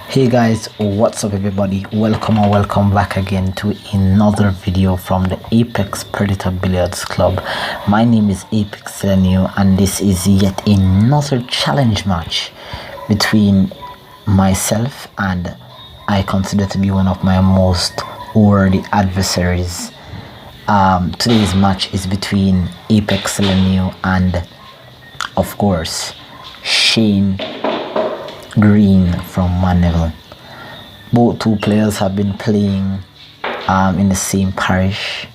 Hey guys, what's up everybody? Welcome or welcome back again to another video from the Apex Predator Billiards Club. My name is Apexelgenio and this is yet another challenge match between myself and I consider to be one of my most worthy adversaries. Today's match is between Apexelgenio and of course Shane Green from Maneville. Both two players have been playing in the same parish.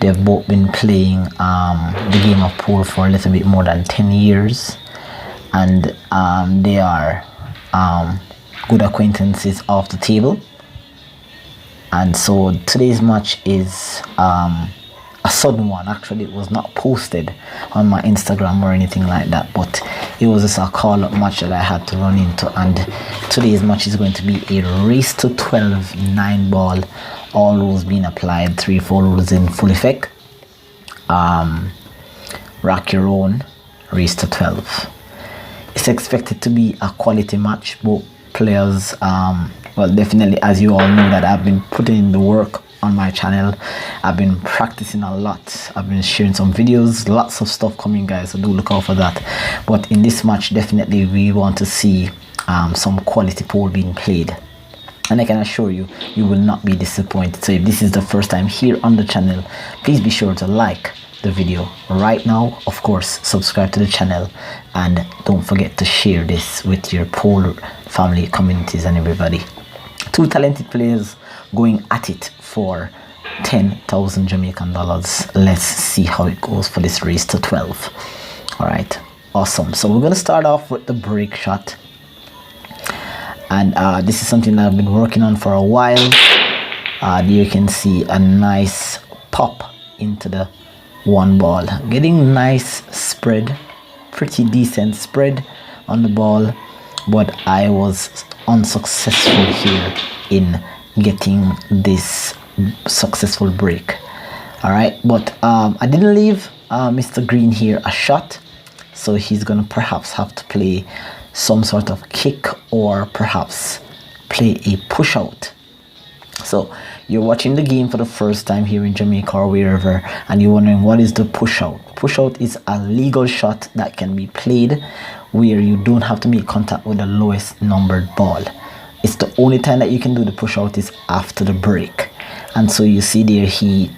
They've both been playing the game of pool for a little bit more than 10 years, and they are good acquaintances off the table. And so today's match is a sudden one. Actually, it was not posted on my Instagram or anything like that, but it was just a call-up match that I had to run into. And today's match is going to be a race to 12 9-ball, all rules being applied, 3-4 rules in full effect. Rock your own, race to 12. It's expected to be a quality match. Both players, well, definitely, as you all know, that I've been putting in the work on my channel. I've been practicing a lot. I've been sharing some videos, lots of stuff coming, guys, so do look out for that. But in this match, definitely we want to see some quality pool being played, and I can assure you, you will not be disappointed. So if this is the first time here on the channel, please be sure to like the video right now. Of course, subscribe to the channel, and don't forget to share this with your pool family, communities, and everybody. Two talented players going at it for 10,000 Jamaican dollars. Let's see how it goes for this race to 12. All right, awesome. So we're going to start off with the break shot, and this is something that I've been working on for a while. You can see a nice pop into the one ball, getting nice spread, pretty decent spread on the ball, but I was unsuccessful here in getting this successful break. All right, but I didn't leave Mr. Green here a shot, so he's gonna perhaps have to play some sort of kick or perhaps play a push out. So you're watching the game for the first time here in Jamaica or wherever, and you're wondering, what is the push out? Push out is a legal shot that can be played where you don't have to make contact with the lowest numbered ball. It's the only time that you can do the push out is after the break. And so you see there, he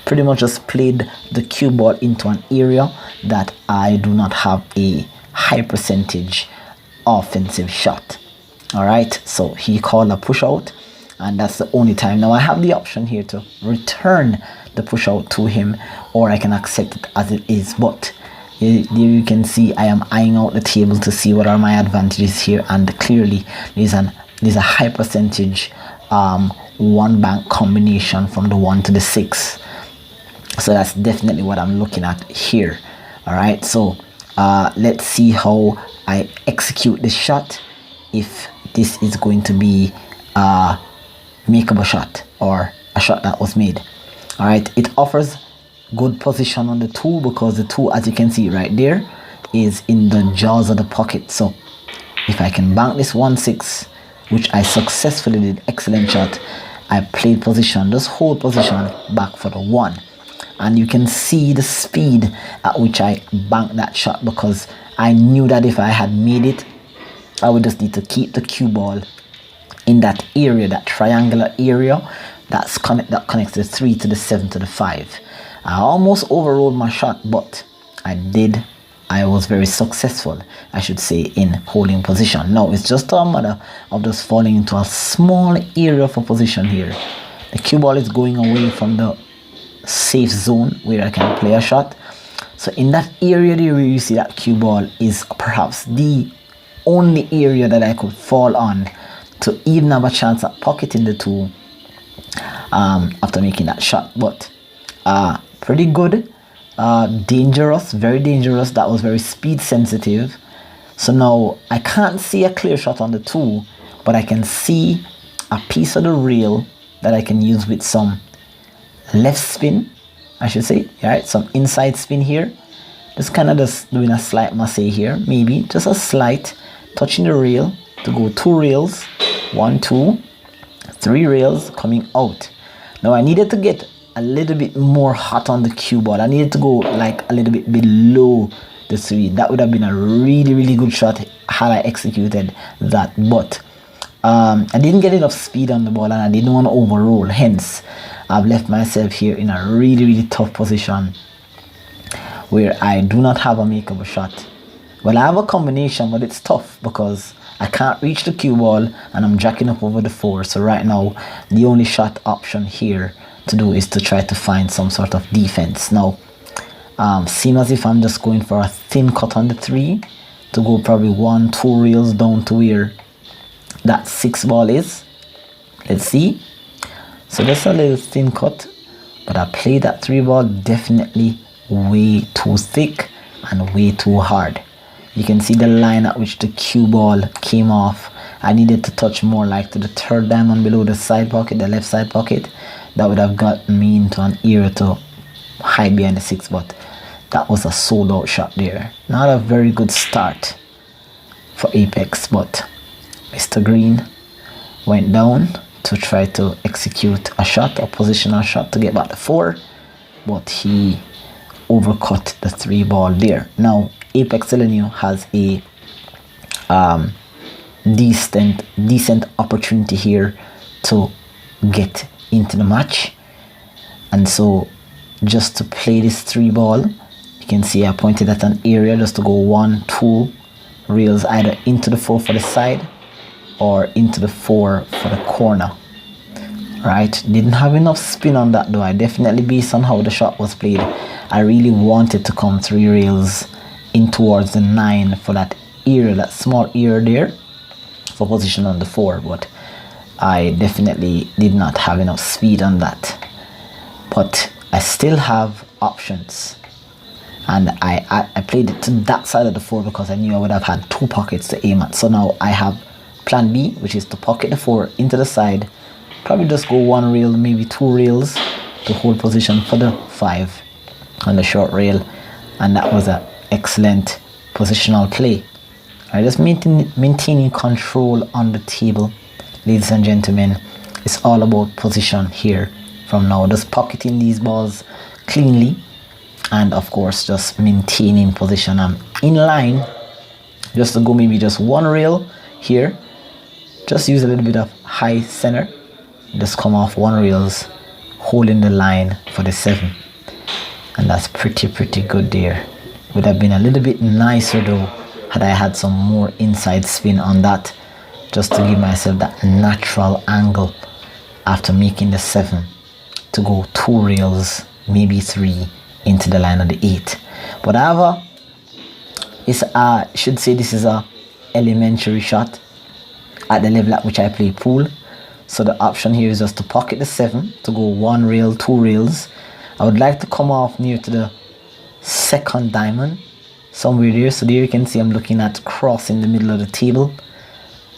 pretty much just played the cue ball into an area that I do not have a high percentage offensive shot. All right, so he called a push out, and that's the only time. Now I have the option here to return the push out to him, or I can accept it as it is. But there you can see I am eyeing out the table to see what are my advantages here, and clearly there's a high percentage one bank combination from the 1 to the 6. So that's definitely what I'm looking at here. All right, so let's see how I execute this shot, if this is going to be a makeable shot or a shot that was made. All right, it offers good position on the 2, because the 2, as you can see right there, is in the jaws of the pocket. So if I can bank this 1-6, which I successfully did, excellent shot, I played position, just hold position back for the 1, and you can see the speed at which I banked that shot, because I knew that if I had made it, I would just need to keep the cue ball in that area, that triangular area that connects the 3 to the 7 to the 5. I almost overrode my shot, but I was very successful, I should say, in holding position. Now it's just a matter of just falling into a small area for position here. The cue ball is going away from the safe zone where I can play a shot. So in that area there where you see that cue ball is perhaps the only area that I could fall on to even have a chance at pocketing the 2 after making that shot. But pretty good. Dangerous, very dangerous. That was very speed sensitive. So now I can't see a clear shot on the 2, but I can see a piece of the rail that I can use with some left spin, I should say. All right, some inside spin here, just kind of just doing a slight massage here, maybe just a slight touching the rail to go 2 rails, 1, 2, 3 rails coming out. Now I needed to get a little bit more hot on the cue ball. I needed to go like a little bit below the 3. That would have been a really good shot had I executed that, but I didn't get enough speed on the ball and I didn't want to overroll. Hence I've left myself here in a really tough position where I do not have a makeable shot. Well, I have a combination, but it's tough because I can't reach the cue ball and I'm jacking up over the 4. So right now the only shot option here to do is to try to find some sort of defense. Now seems as if I'm just going for a thin cut on the 3 to go probably 1, 2 reels down to where that 6 ball is. Let's see. So just a little thin cut, but I played that 3 ball definitely way too thick and way too hard. You can see the line at which the cue ball came off. I needed to touch more like to the 3rd diamond below the side pocket, the left side pocket. That would have gotten me into an area to hide behind the 6, but that was a sold out shot there. Not a very good start for Apex, but Mr. Green went down to try to execute a shot, a positional shot to get back the 4, but he overcut the 3 ball there. Now Apexelgenio has a decent opportunity here to get into the match, and so just to play this 3 ball, you can see I pointed at an area just to go 1, 2 reels either into the 4 for the side or into the 4 for the corner. Right, didn't have enough spin on that though. I definitely, based on how the shot was played, I really wanted to come 3 rails in towards the 9 for that area, that small area there for position on the 4, but I definitely did not have enough speed on that. But I still have options, and I played it to that side of the 4 because I knew I would have had 2 pockets to aim at. So now I have plan B, which is to pocket the 4 into the side, probably just go 1 reel, maybe 2 reels to hold position for the 5 on the short rail, and that was an excellent positional play. I just maintaining control on the table, ladies and gentlemen. It's all about position here from now, just pocketing these balls cleanly, and of course just maintaining position. I'm in line just to go maybe just 1 reel here, just use a little bit of high center, just come off 1 reels, holding the line for the 7, and that's pretty good there. Would have been a little bit nicer though had I had some more inside spin on that, just to give myself that natural angle after making the 7 to go 2 reels, maybe 3 into the line of the 8. But however, I should say this is a elementary shot at the level at which I play pool. So the option here is just to pocket the 7 to go 1 reel, 2 reels. I would like to come off near to the 2nd diamond, somewhere there. So there you can see I'm looking at crossing the middle of the table,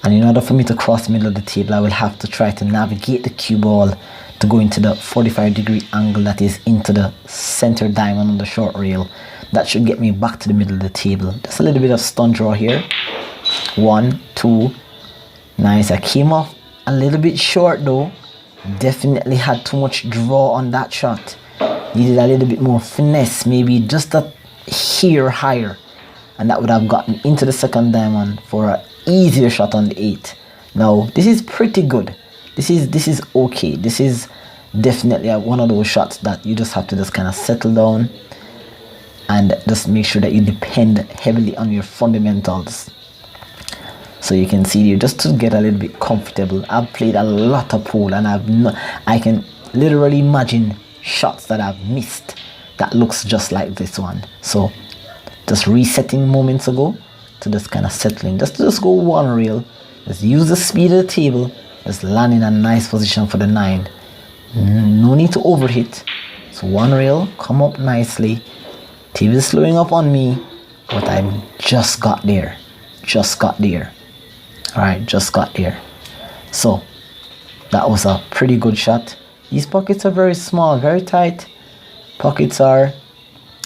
and in order for me to cross the middle of the table, I will have to try to navigate the cue ball to go into the 45-degree angle that is into the center diamond on the short rail. That should get me back to the middle of the table. Just a little bit of stun draw here. 1, 2, nice. I came off a little bit short though. Definitely had too much draw on that shot. Needed a little bit more finesse, maybe just a hair higher, and that would have gotten into the 2nd diamond for an easier shot on the 8. Now this is pretty good. This is okay. This is definitely one of those shots that you just have to just kind of settle down and just make sure that you depend heavily on your fundamentals. So you can see here, just to get a little bit comfortable. I've played a lot of pool, and I can literally imagine shots that I've missed that looks just like this one. So just resetting moments ago to just kind of settling, just go 1 reel, just use the speed of the table, just land in a nice position for the 9. No need to overhit. So 1 reel, come up nicely. Table is slowing up on me, but I just got there. Alright, just got there. So that was a pretty good shot. These pockets are very small, very tight pockets are,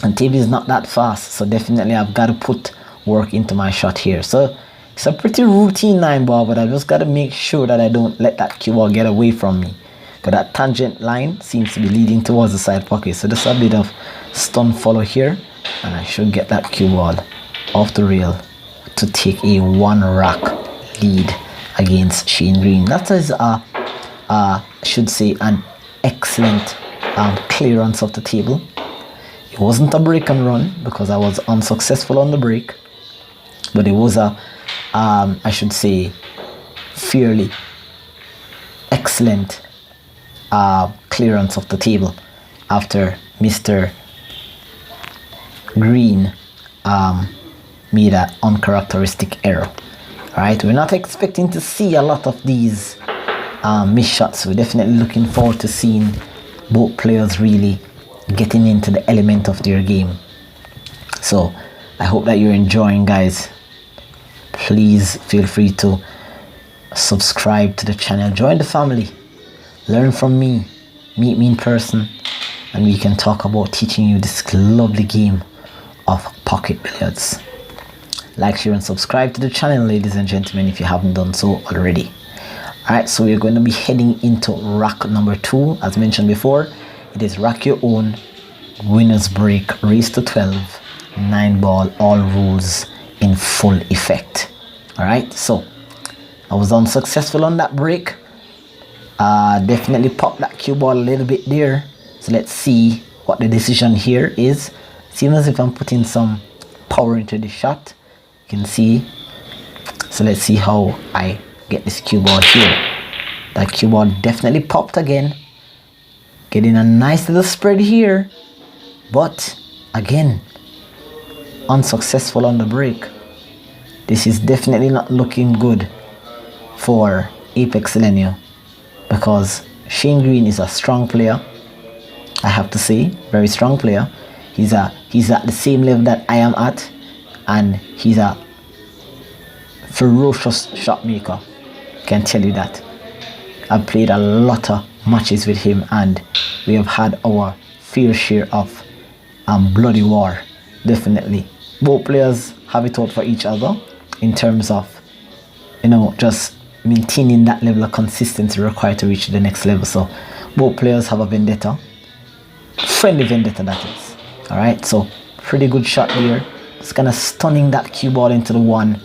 and table is not that fast, so definitely I've got to put work into my shot here. So It's a pretty routine 9 ball, but I just got to make sure that I don't let that cue ball get away from me. But that tangent line seems to be leading towards the side pocket. So just a bit of stun follow here. And I should get that cue ball off the rail to take a 1 rack lead against Shane Green. That is I should say an excellent clearance of the table. It wasn't a break and run because I was unsuccessful on the break, but it was a I should say fairly excellent clearance of the table after Mr. Green made an uncharacteristic error. Alright, we're not expecting to see a lot of these missed shots. We're definitely looking forward to seeing both players really getting into the element of their game. So I hope that you're enjoying, guys. Please feel free to subscribe to the channel, join the family, learn from me, meet me in person, and we can talk about teaching you this lovely game of pocket billiards. Like, share and subscribe to the channel, ladies and gentlemen, if you haven't done so already. Alright, so we're going to be heading into rack number 2. As mentioned before, it is rack your own, winners break, race to 12, 9 ball, all rules in full effect. Alright, so I was unsuccessful on that break. Definitely popped that cue ball a little bit there. So let's see what the decision here is. Seems as if I'm putting some power into the shot. You can see. So let's see how I get this cue ball here. That cue ball definitely popped again. Getting a nice little spread here. But again, unsuccessful on the break. This is definitely not looking good for Apexelgenio, because Shane Green is a strong player. I have to say, very strong player. He's at the same level that I am at, and he's a ferocious shot maker. I can tell you that. I've played a lot of matches with him, and we have had our fair share of bloody war. Definitely, both players have it out for each other in terms of, you know, just maintaining that level of consistency required to reach the next level. So both players have a vendetta, friendly vendetta, that is. All right, so pretty good shot there. Just kind of stunning that cue ball into the 1,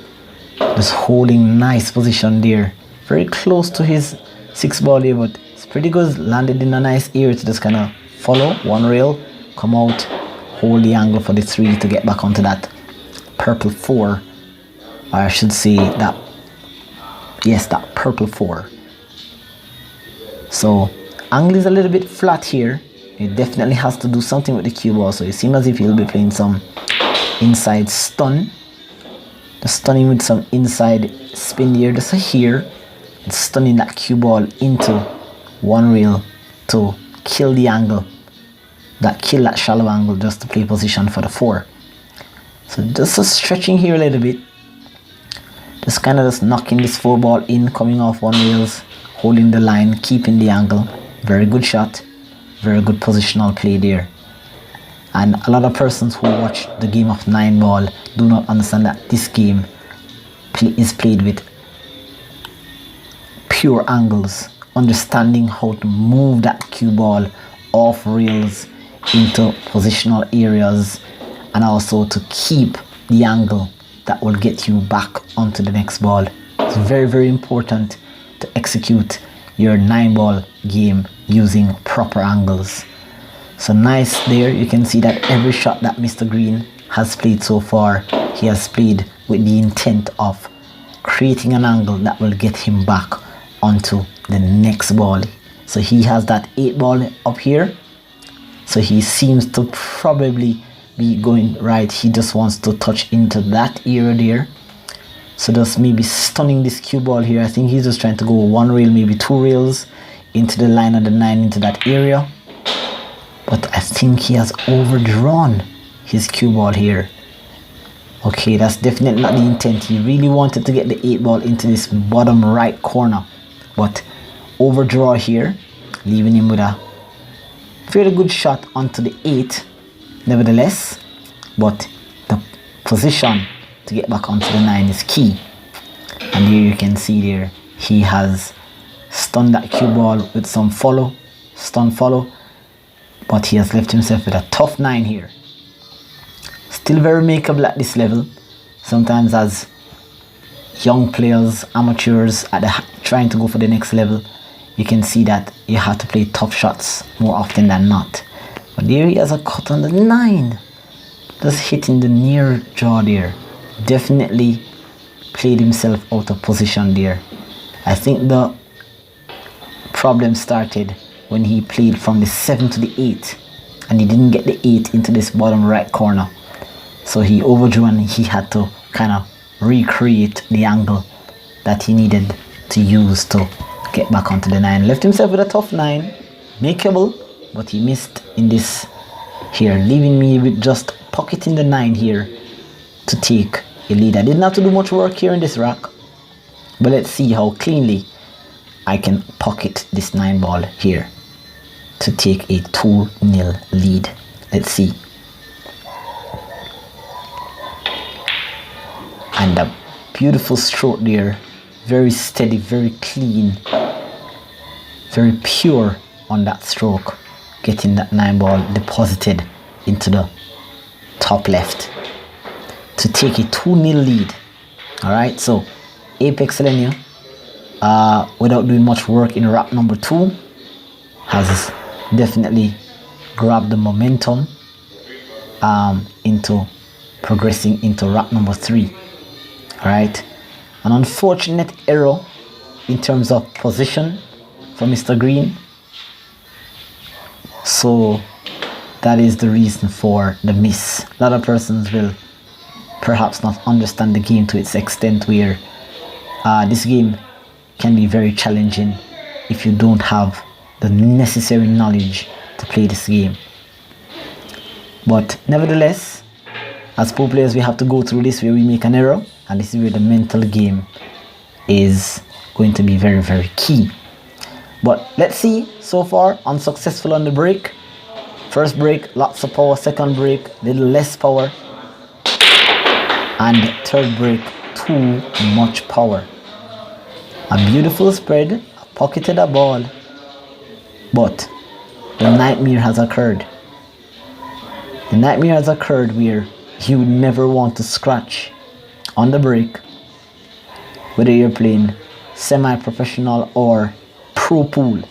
just holding nice position there, very close to his 6 ball here, but it's pretty good. Landed in a nice area to just kind of follow 1 rail, come out, hold the angle for the 3 to get back onto that purple 4, or I should say that, yes, that purple 4. So angle is a little bit flat here. It definitely has to do something with the cue ball. So it seems as if he'll be playing some inside stun, just stunning with some inside spin here, just here, and stunning that cue ball into 1 rail to kill the angle, kill that shallow angle, just to play position for the 4. So just a stretching here a little bit, just kind of just knocking this 4 ball in, coming off 1 rails, holding the line, keeping the angle. Very good shot, very good positional play there. And a lot of persons who watch the game of 9 ball do not understand that this game is played with pure angles, understanding how to move that cue ball off rails into positional areas, and also to keep the angle that will get you back onto the next ball. It's very, very important to execute your 9 ball game using proper angles. So nice there. You can see that every shot that Mr. Green has played so far, he has played with the intent of creating an angle that will get him back onto the next ball. So he has that 8 ball up here, so he seems to probably be going right. He just wants to touch into that area there, so just maybe stunning this cue ball here. I think he's just trying to go 1 rail, maybe 2 rails into the line of the 9, into that area, but I think he has overdrawn his cue ball here. Okay, that's definitely not the intent. He really wanted to get the 8 ball into this bottom right corner, but overdraw here, leaving him with a fairly good shot onto the 8 nevertheless, but the position to get back onto the 9 is key. And here you can see there, he has stunned that cue ball with some stun follow, but he has left himself with a tough 9 here. Still very makeable at this level. Sometimes as young players, amateurs trying to go for the next level, you can see that you have to play tough shots more often than not. But there he has a cut on the 9, just hitting the near jaw there. Definitely played himself out of position there. I think the problem started when he played from the 7 to the 8 and he didn't get the 8 into this bottom right corner, so he overdrew and he had to kind of recreate the angle that he needed to use to get back onto the 9. Left himself with a tough 9, makeable, but he missed in this here, leaving me with just pocketing the 9 here to take a lead. I didn't have to do much work here in this rack, but let's see how cleanly I can pocket this 9 ball here to take a 2-0 lead. Let's see. And a beautiful stroke there, very steady, very clean, very pure on that stroke, getting that 9 ball deposited into the top left to take a 2-0 lead. Alright, so Apexelgenio, without doing much work in rack number 2, has definitely grabbed the momentum into progressing into rack number 3. Alright, an unfortunate error in terms of position for Mr. Green, so that is the reason for the miss. A lot of persons will perhaps not understand the game to its extent, where this game can be very challenging if you don't have the necessary knowledge to play this game. But nevertheless, as pro players, we have to go through this where we make an error, and this is where the mental game is going to be very, very key. But let's see, so far unsuccessful on the break. First break, lots of power. Second break, little less power. And third break, too much power. A beautiful spread, pocketed a ball, but the nightmare has occurred. The nightmare has occurred where you would never want to scratch on the break, whether you're playing semi-professional or pro pool.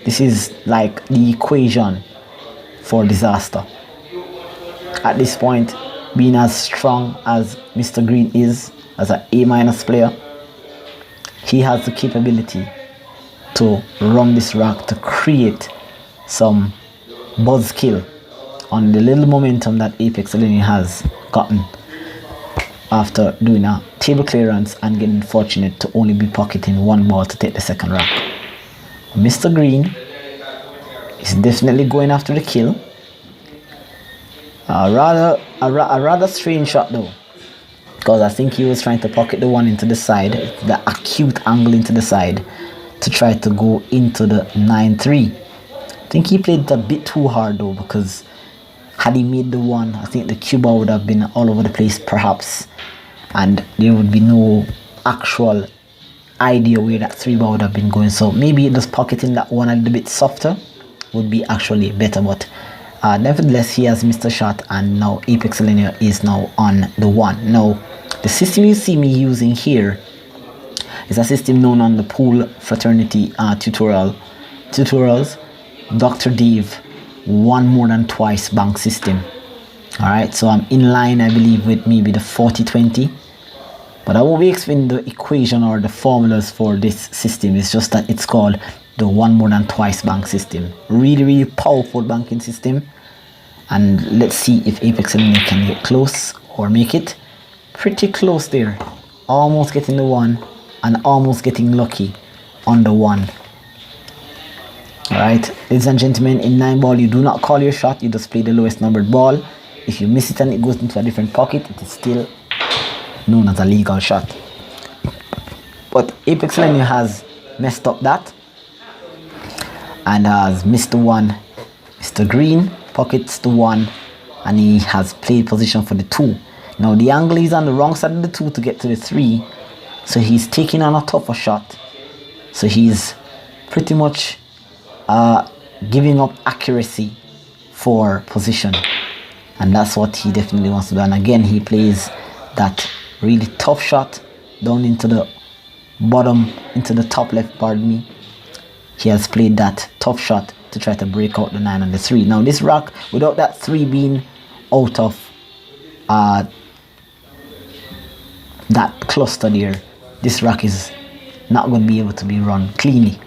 This is like the equation for disaster. At this point, being as strong as Mr. Green is, as an A- player, he has the capability to run this rack to create some buzzkill on the little momentum that Apexelgenio has gotten after doing a table clearance and getting fortunate to only be pocketing 1 ball to take the second rack. Mr. Green is definitely going after the kill. A rather strange shot though, because I think he was trying to pocket the 1 into the side, the acute angle into the side, to try to go into the 9-3. I think he played it a bit too hard though, because had he made the 1, I think the cue ball would have been all over the place perhaps, and there would be no actual idea where that 3 ball would have been going. So maybe just pocketing that 1 a little bit softer would be actually better. But nevertheless, he has missed a shot, and now Apexelgenio is now on the 1. Now, the system you see me using here is a system known on the Pool Fraternity tutorials, Dr. Dave 1 more than twice bank system. Alright, so I'm in line, I believe, with maybe the 40-20, but I won't be explaining the equation or the formulas for this system. It's just that it's called the 1 more than twice bank system. Really powerful banking system, and let's see if Apexelgenio can get close or make it pretty close there, almost getting the 1 and almost getting lucky on the 1. Alright, ladies and gentlemen, in 9 ball you do not call your shot, you just play the lowest numbered ball. If you miss it and it goes into a different pocket, it is still known as a legal shot. But Apexelgenio has messed up that and has missed the 1. Mr. Green pockets the 1 and he has played position for the 2. Now the angle is on the wrong side of the 2 to get to the 3, So he's taking on a tougher shot. So he's pretty much giving up accuracy for position. And that's what he definitely wants to do. And again, he plays that really tough shot down into the bottom, into the top left, pardon me. He has played that tough shot to try to break out the 9 and the 3. Now this rock, without that 3 being out of that cluster there, this rock is not going to be able to be run cleanly.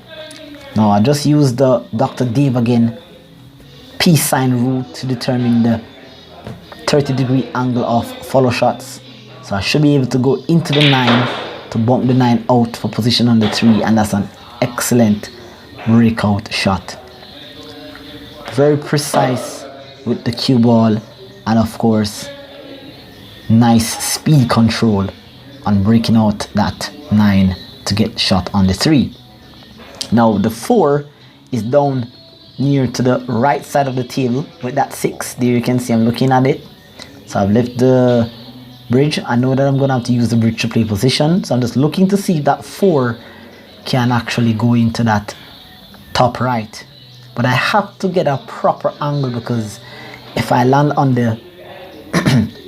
Now I just used the Dr. Dave again peace sign rule to determine the 30-degree angle of follow shots. So I should be able to go into the 9 to bump the 9 out for position on the 3, and that's an excellent breakout shot. Very precise with the cue ball, and of course nice speed control on breaking out that 9 to get shot on the 3. Now the 4 is down near to the right side of the table with that 6. There you can see I'm looking at it. So I've left the bridge. I know that I'm going to have to use the bridge to play position. So I'm just looking to see if that 4 can actually go into that top right. But I have to get a proper angle, because if I land on the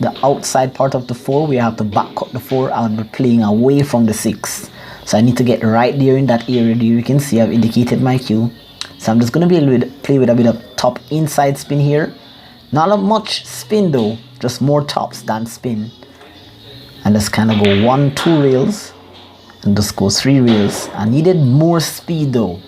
the outside part of the 4, we have to back cut the 4. I'll be playing away from the 6. So I need to get right there in that area. There you can see I've indicated my cue. So I'm just going to be able to play with a bit of top inside spin here. Not much spin though, just more tops than spin. And just kind of go 1, 2 rails and just go 3 rails. I needed more speed though,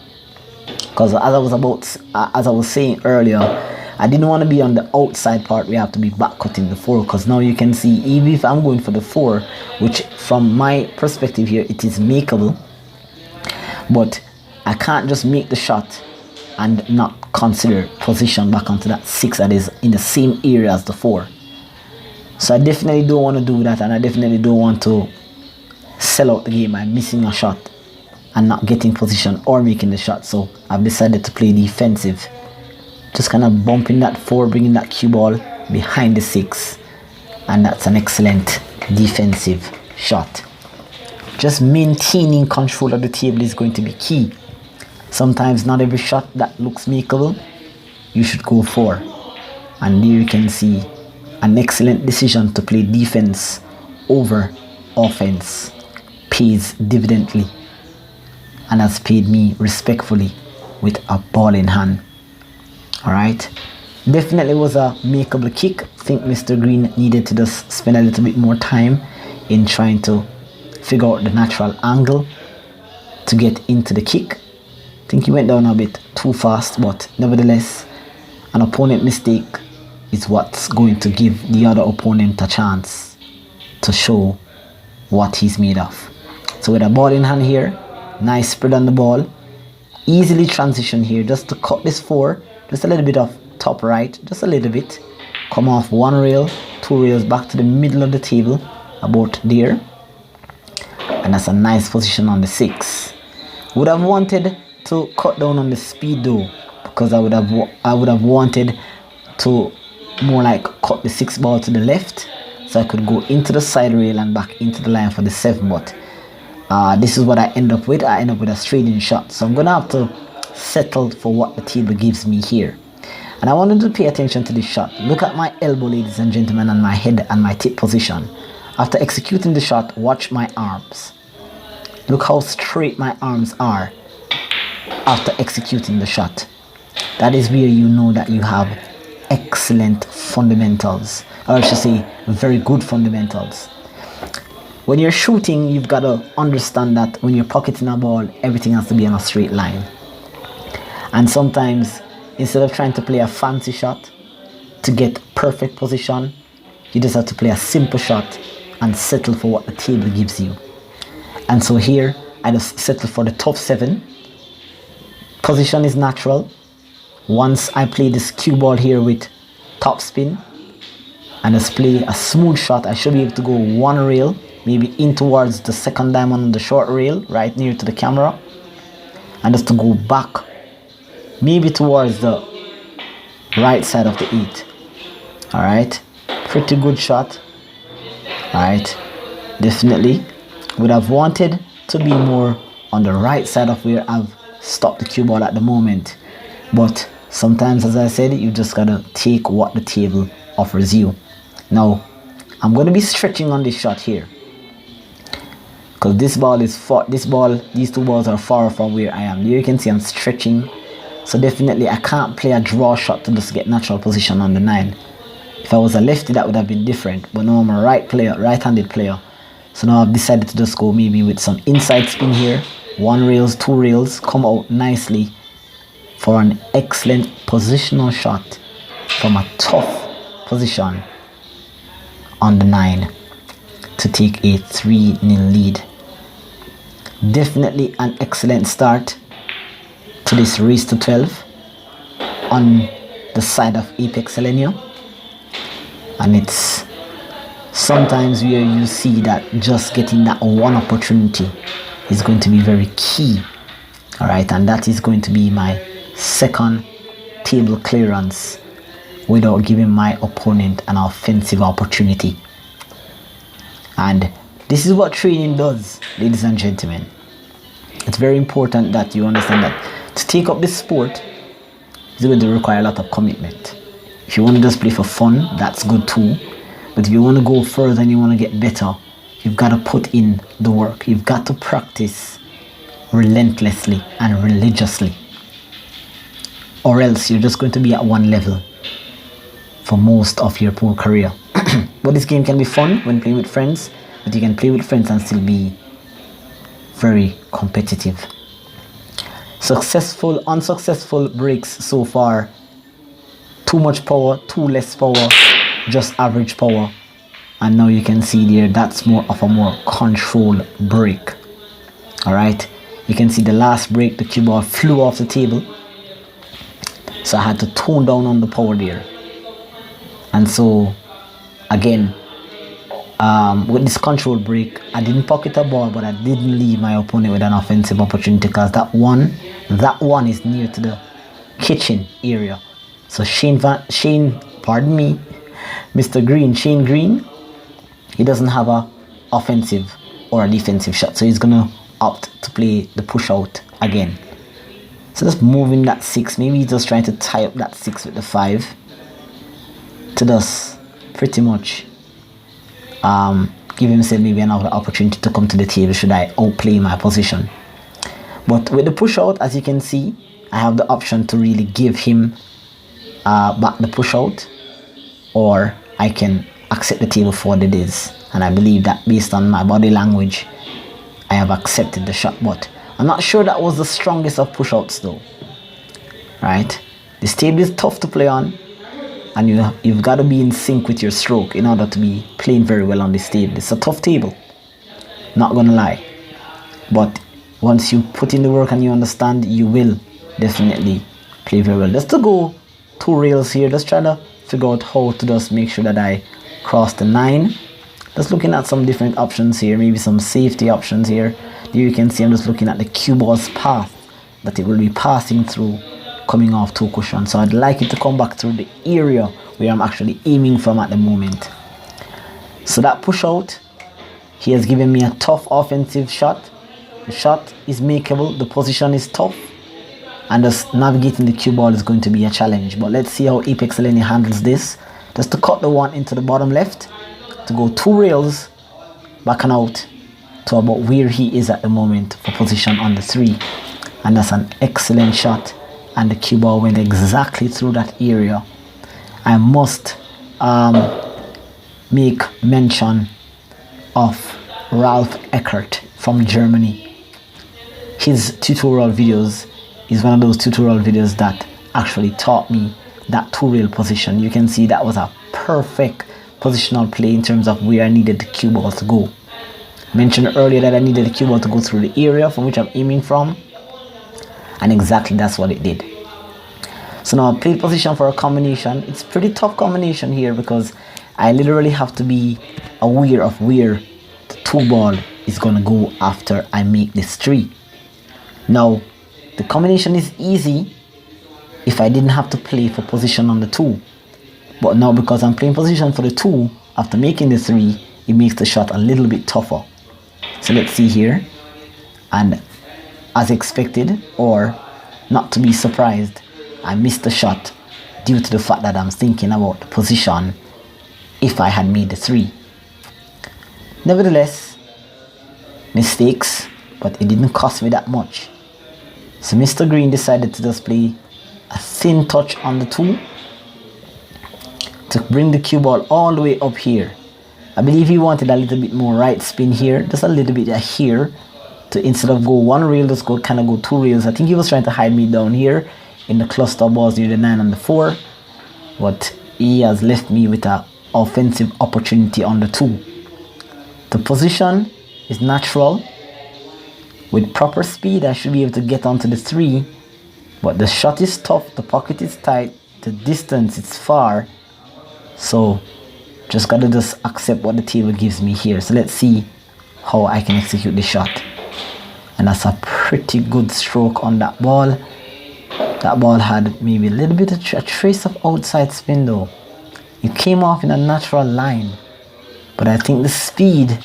because as I was saying earlier, I didn't want to be on the outside part. We have to be back cutting the 4, because now you can see even if I'm going for the 4, which from my perspective here it is makeable, but I can't just make the shot and not consider position back onto that 6 that is in the same area as the 4. So I definitely don't want to do that, and I definitely don't want to sell out the game by missing a shot and not getting position or making the shot. So I've decided to play defensive, just kind of bumping that 4, bringing that cue ball behind the 6, and that's an excellent defensive shot. Just maintaining control of the table is going to be key. Sometimes not every shot that looks makeable you should go for, and there you can see an excellent decision to play defense over offense pays dividendly, and has paid me respectfully with a ball in hand. Alright, definitely was a makeable kick. I think Mr. Green needed to just spend a little bit more time in trying to figure out the natural angle to get into the kick. I think he went down a bit too fast, but nevertheless, an opponent mistake is what's going to give the other opponent a chance to show what he's made of. So with a ball in hand here, nice spread on the ball, easily transition here just to cut this 4, just a little bit of top right, just a little bit, come off 1 rail, 2 rails back to the middle of the table, about there, and that's a nice position on the 6. Would have wanted to cut down on the speed though, because I would have wanted to more like cut the 6 ball to the left, so I could go into the side rail and back into the line for the 7. But this is what I end up with. I end up with a straight in shot, so I'm gonna have to settle for what the table gives me here. And I wanted to pay attention to this shot. Look at my elbow, ladies and gentlemen, and my head and my tip position. After executing the shot, watch my arms. Look how straight my arms are after executing the shot. That is where you know that you have excellent fundamentals, or I should say very good fundamentals. When you're shooting, you've got to understand that when you're pocketing a ball, everything has to be on a straight line. And sometimes, instead of trying to play a fancy shot to get perfect position, you just have to play a simple shot and settle for what the table gives you. And so here, I just settle for the top 7. Position is natural. Once I play this cue ball here with top spin and just play a smooth shot, I should be able to go 1 rail, maybe in towards the 2nd diamond on the short rail, right near to the camera, and just to go back, maybe towards the right side of the 8. Alright, pretty good shot. Alright, definitely Would have wanted to be more on the right side of where I've stopped the cue ball at the moment. But sometimes, as I said, you just gotta take what the table offers you. Now, I'm gonna be stretching on this shot here, because these two balls are far from where I am. Here you can see I'm stretching. So definitely I can't play a draw shot to just get natural position on the 9. If I was a lefty, that would have been different. But now I'm a right-handed player. So now I've decided to just go maybe with some inside spin here. 1 rails, 2 rails, come out nicely for an excellent positional shot from a tough position on the 9 to take a 3-0 lead. Definitely an excellent start to this race to 12 on the side of Apexelgenio. And it's sometimes where you see that just getting that one opportunity is going to be very key. Alright, and that is going to be my second table clearance without giving my opponent an offensive opportunity. And this is what training does, ladies and gentlemen. It's very important that you understand that to take up this sport is going to require a lot of commitment. If you want to just play for fun, that's good too. But if you want to go further and you want to get better, you've got to put in the work. You've got to practice relentlessly and religiously, or else you're just going to be at one level for most of your pool career. But this game can be fun when playing with friends, but you can play with friends and still be very competitive. Successful, unsuccessful breaks so far: too much power, too less power, just average power. And now you can see there, that's more of a more controlled break. Alright, you can see the last break, the cue ball flew off the table, so I had to tone down on the power there. And so again, with this control break, I didn't pocket a ball, but I didn't leave my opponent with an offensive opportunity, because that one is near to the kitchen area. So Shane Green, he doesn't have a offensive or a defensive shot, so he's gonna opt to play the push out again. So just moving that 6, maybe he's just trying to tie up that 6 with the 5 to just pretty much give himself maybe another opportunity to come to the table should I outplay my position. But with the push out, as you can see, I have the option to really give him back the push out, or I can accept the table for what it is. And I believe that based on my body language, I have accepted the shot. But I'm not sure that was the strongest of push outs though. Right? This table is tough to play on, and you've got to be in sync with your stroke in order to be playing very well on this table. It's a tough table, not gonna lie. But once you put in the work and you understand, you will definitely play very well. Just to go 2 rails here, just try to figure out how to just make sure that I cross the 9. Just looking at some different options here, maybe some safety options here. Here you can see I'm just looking at the cue ball's path that it will be passing through, coming off 2 cushions. So I'd like it to come back through the area where I'm actually aiming from at the moment. So that push out, he has given me a tough offensive shot. The shot is makeable, the position is tough, and just navigating the cue ball is going to be a challenge. But let's see how Apexelgenio handles this. Just to cut the 1 into the bottom left, to go 2 rails back and out to about where he is at the moment for position on the 3. And that's an excellent shot, and the cue ball went exactly through that area. I must make mention of Ralph Eckert from Germany. His tutorial videos is one of those tutorial videos that actually taught me that 2 rail position. You can see that was a perfect positional play in terms of where I needed the cue ball to go. Mentioned earlier that I needed the cue ball to go through the area from which I'm aiming from, and exactly that's what it did. So now I played position for a combination. It's pretty tough combination here, because I literally have to be aware of where the 2 ball is going to go after I make this 3. Now the combination is easy if I didn't have to play for position on the 2, but now because I'm playing position for the 2 after making the 3, it makes the shot a little bit tougher. So let's see here. And as expected, or not to be surprised, I missed the shot due to the fact that I'm thinking about the position if I had made the 3. Nevertheless, mistakes, but it didn't cost me that much. So Mr. Green decided to just play a thin touch on the 2 to bring the cue ball all the way up here. I believe he wanted a little bit more right spin here, just a little bit here, to instead of go 1 rail, just go 2 rails. I think he was trying to hide me down here in the cluster balls near the 9 and the 4, but he has left me with an offensive opportunity on the 2. The position is natural. With proper speed, I should be able to get onto the 3, but the shot is tough, the pocket is tight, the distance is far, so just gotta just accept what the table gives me here. So let's see how I can execute the shot. And that's a pretty good stroke on that ball. That ball had maybe a little bit of a trace of outside spin though. It came off in a natural line, but I think the speed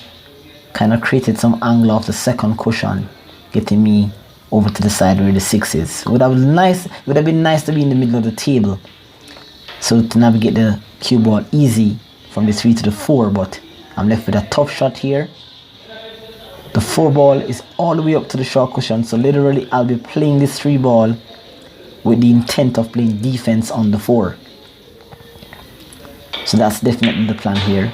kind of created some angle off the second cushion, getting me over to the side where the 6 is. It would have been nice to be in the middle of the table, so to navigate the cue ball easy from the 3 to the 4, but I'm left with a tough shot here. The 4 ball is all the way up to the short cushion, so literally I'll be playing this 3 ball with the intent of playing defense on the 4. So that's definitely the plan here.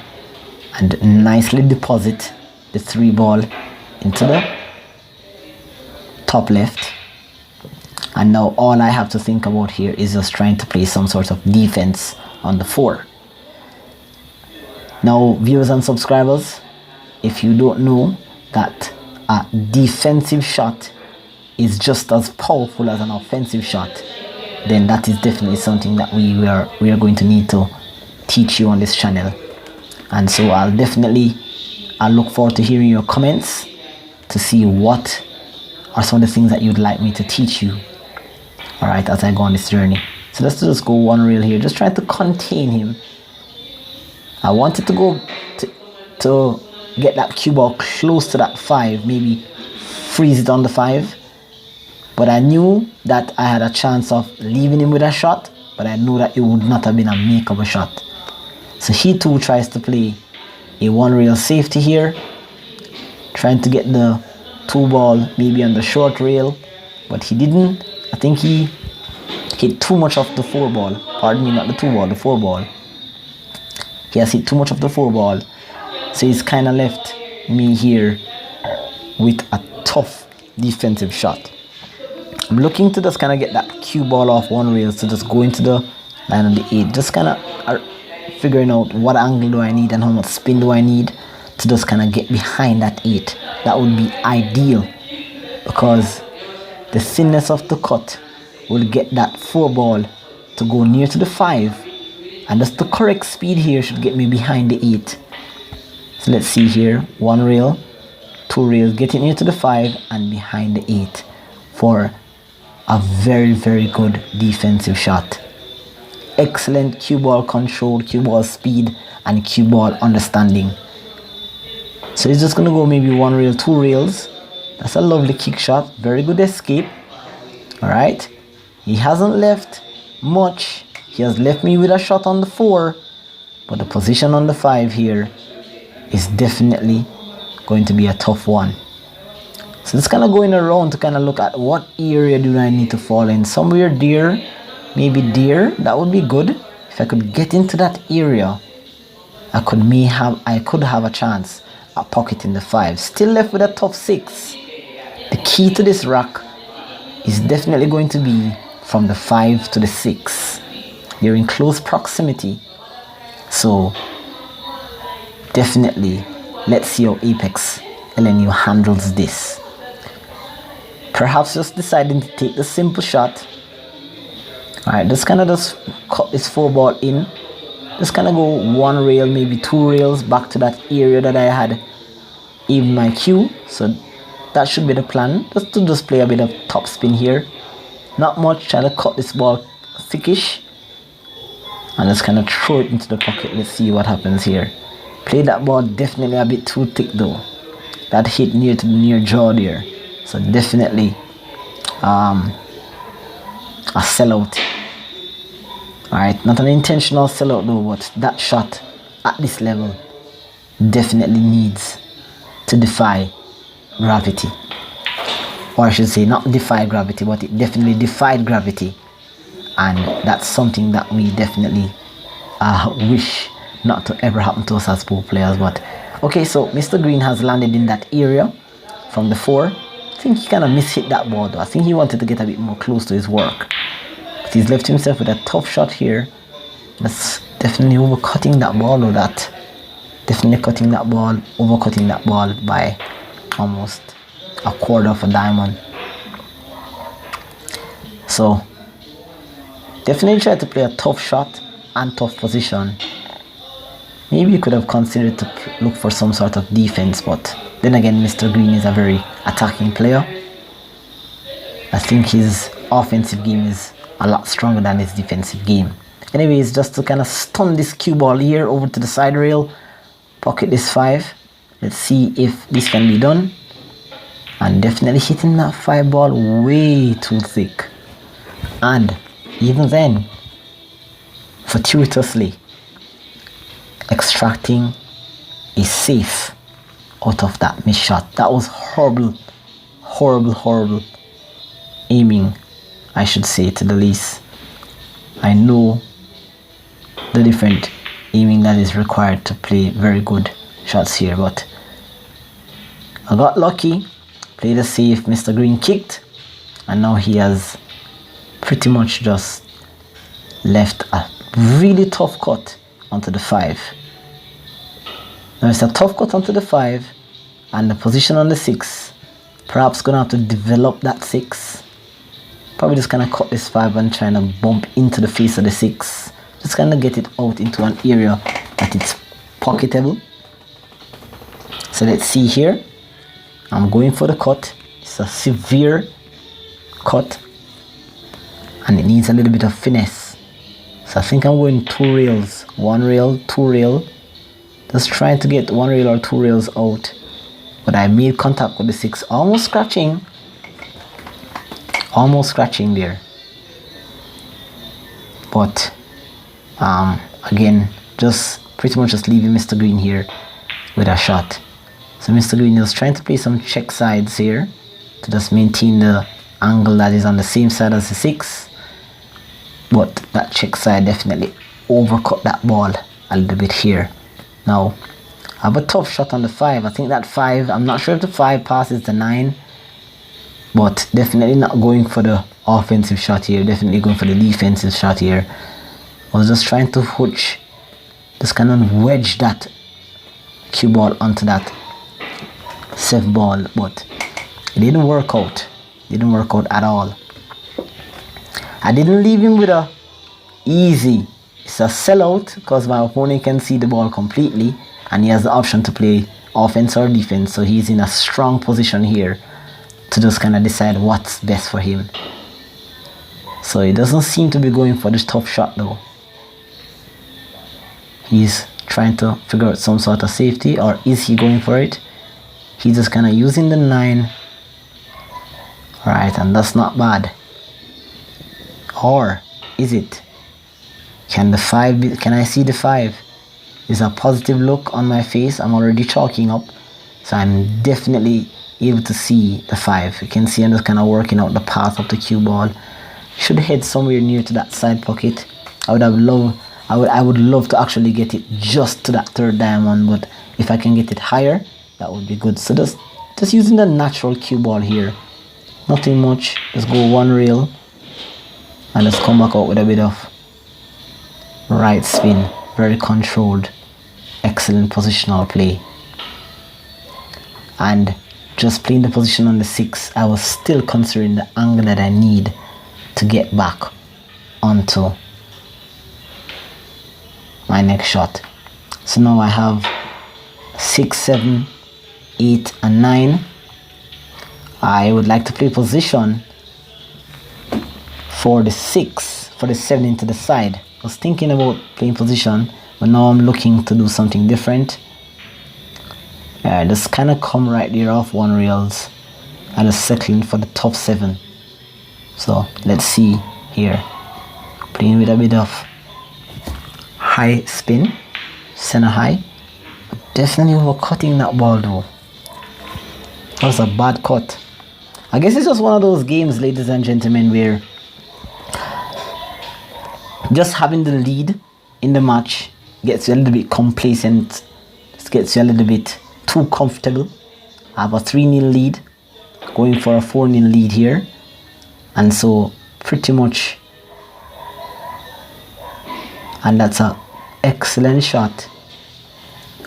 And nicely deposit the 3 ball into the top left. And now all I have to think about here is just trying to play some sort of defense on the 4. Now, viewers and subscribers, if you don't know that a defensive shot is just as powerful as an offensive shot, then that is definitely something that we are going to need to teach you on this channel. And so I'll look forward to hearing your comments to see what are some of the things that you'd like me to teach you, alright, as I go on this journey. So let's just go 1 rail here, just trying to contain him. I wanted to go to get that cue ball close to that 5, maybe freeze it on the 5, but I knew that I had a chance of leaving him with a shot, but I knew that it would not have been a makeable shot. So he too tries to play a 1 rail safety here, trying to get the 2 ball maybe on the short rail, but he didn't. I think he hit too much of the 4 ball, pardon me, not the 2 ball, the 4 ball. He has hit too much of the 4 ball, so he's kind of left me here with a tough defensive shot. I'm looking to just kind of get that cue ball off 1 rail, to just go into the 9 and the 8, just kind of figuring out what angle do I need and how much spin do I need to just kind of get behind that 8. That would be ideal, because the thinness of the cut will get that 4 ball to go near to the 5, and just the correct speed here should get me behind the 8. So let's see here, 1 rail, 2 rails, getting near to the 5 and behind the 8 for a very, very good defensive shot. Excellent cue ball control, cue ball speed, and cue ball understanding. So he's just going to go maybe 1 rail, 2 rails. That's a lovely kick shot, very good escape. Alright, he hasn't left much. He has left me with a shot on the 4, but the position on the 5 here is definitely going to be a tough one. So just kind of going around to kind of look at what area do I need to fall in. Somewhere there, maybe there, that would be good. If I could get into that area, I could have a chance at pocketing the 5. Still left with a tough 6. The key to this rack is definitely going to be from the 5 to the 6. They're in close proximity, so definitely let's see how Apexelgenio handles this. Perhaps just deciding to take the simple shot. Alright, just cut this 4 ball in, just kind of go 1 rail, maybe 2 rails back to that area that I had even my cue. So that should be the plan, just to play a bit of top spin here, not much, trying to cut this ball thickish and just kind of throw it into the pocket. Let's see what happens here. Play that ball definitely a bit too thick though. that hit near to the near jaw there. So definitely a sellout. Alright, not an intentional sellout though, but that shot at this level definitely needs to defy gravity. Or I should say not defy gravity, but it definitely defied gravity. And that's something that we definitely wish not to ever happen to us as pool players. But okay, so Mr. Green has landed in that area from the 4. I think he kind of mishit that ball though. I think he wanted to get a bit more close to his work. But he's left himself with a tough shot here. That's definitely overcutting that ball though. That definitely cutting that ball, overcutting that ball by almost a quarter of a diamond. So definitely try to play a tough shot and tough position. Maybe you could have considered to look for some sort of defense, but then again, Mr. Green is a very attacking player. I think his offensive game is a lot stronger than his defensive game. Anyways, just to kind of stun this cue ball here over to the side rail, pocket this 5. Let's see if this can be done. And definitely hitting that 5 ball way too thick. And even then, fortuitously extracting a safe out of that missed shot. That was horrible, horrible, horrible aiming, I should say, to the least. I know the different aiming that is required to play very good shots here, but I got lucky, played a safe. Mr. Green kicked, and now he has pretty much just left a really tough cut onto the 5. Now it's a tough cut onto the 5, and the position on the 6, perhaps gonna have to develop that 6. Probably just gonna cut this 5 and trying to bump into the face of the 6. Just gonna get it out into an area that it's pocketable. So let's see here. I'm going for the cut. It's a severe cut, and it needs a little bit of finesse. So I think I'm going 2 rails, 1 rail, 2 rail. Just trying to get 1 rail or 2 rails out. But I made contact with the 6, almost scratching there. But again, just pretty much just leaving Mr. Green here with a shot. So Mr. Green is trying to play some check sides here to just maintain the angle that is on the same side as the 6. But that check side definitely overcut that ball a little bit here. Now, I have a tough shot on the 5. I think that 5, I'm not sure if the 5 passes the 9. But definitely not going for the offensive shot here. Definitely going for the defensive shot here. I was just trying to hooch, just kind of wedge that cue ball onto that safe ball. But it didn't work out. It didn't work out at all. I didn't leave him with a easy. It's a sellout because my opponent can see the ball completely. And he has the option to play offense or defense. So he's in a strong position here to just kind of decide what's best for him. So he doesn't seem to be going for this tough shot though. He's trying to figure out some sort of safety, or is he going for it? He's just kind of using the 9. Alright, and that's not bad. Or is it? Can the 5 be, can I see the 5? There's a positive look on my face. I'm already chalking up. So I'm definitely able to see the 5. You can see I'm just kind of working out the path of the cue ball. Should head somewhere near to that side pocket. I would love to actually get it just to that 3rd diamond, but if I can get it higher, that would be good. So just using the natural cue ball here. Nothing much. Just go 1 rail and just come back out with a bit of right spin. Very controlled, excellent positional play. And just playing the position on the 6, I was still considering the angle that I need to get back onto my next shot. So now I have 6, 7, 8 and 9. I would like to play position for the 6, for the 7 into the side. I was thinking about playing position, but now I'm looking to do something different. Yeah, just kind of come right there off one rails and just settling for the top 7. So let's see here. Playing with a bit of high spin, center high. Definitely overcutting that ball though. That was a bad cut. I guess it's just one of those games, ladies and gentlemen, where just having the lead in the match gets you a little bit complacent. It gets you a little bit too comfortable. I have a 3-0 lead, going for a 4-0 lead here. And so pretty much, and that's an excellent shot.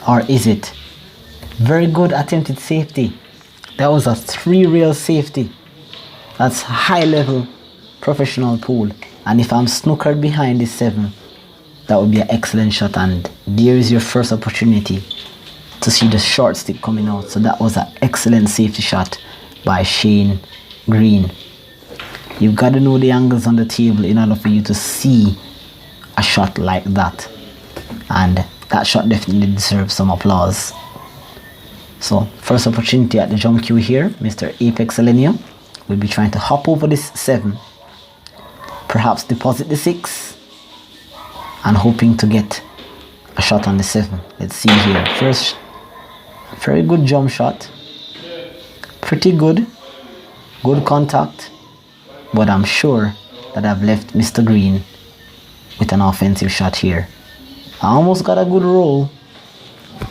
Or is it? Very good attempted safety. That was a 3-rail safety. That's high level professional pool. And if I'm snookered behind this 7, that would be an excellent shot. And there is your first opportunity to see the short stick coming out. So that was an excellent safety shot by Shane Green. You've got to know the angles on the table in order for you to see a shot like that. And that shot definitely deserves some applause. So first opportunity at the jump cue here, Mr. Apexelgenio will be trying to hop over this 7, perhaps deposit the 6, and hoping to get a shot on the 7. Let's see here. First, very good jump shot, pretty good contact, but I'm sure that I've left Mr. Green with an offensive shot here. I almost got a good roll,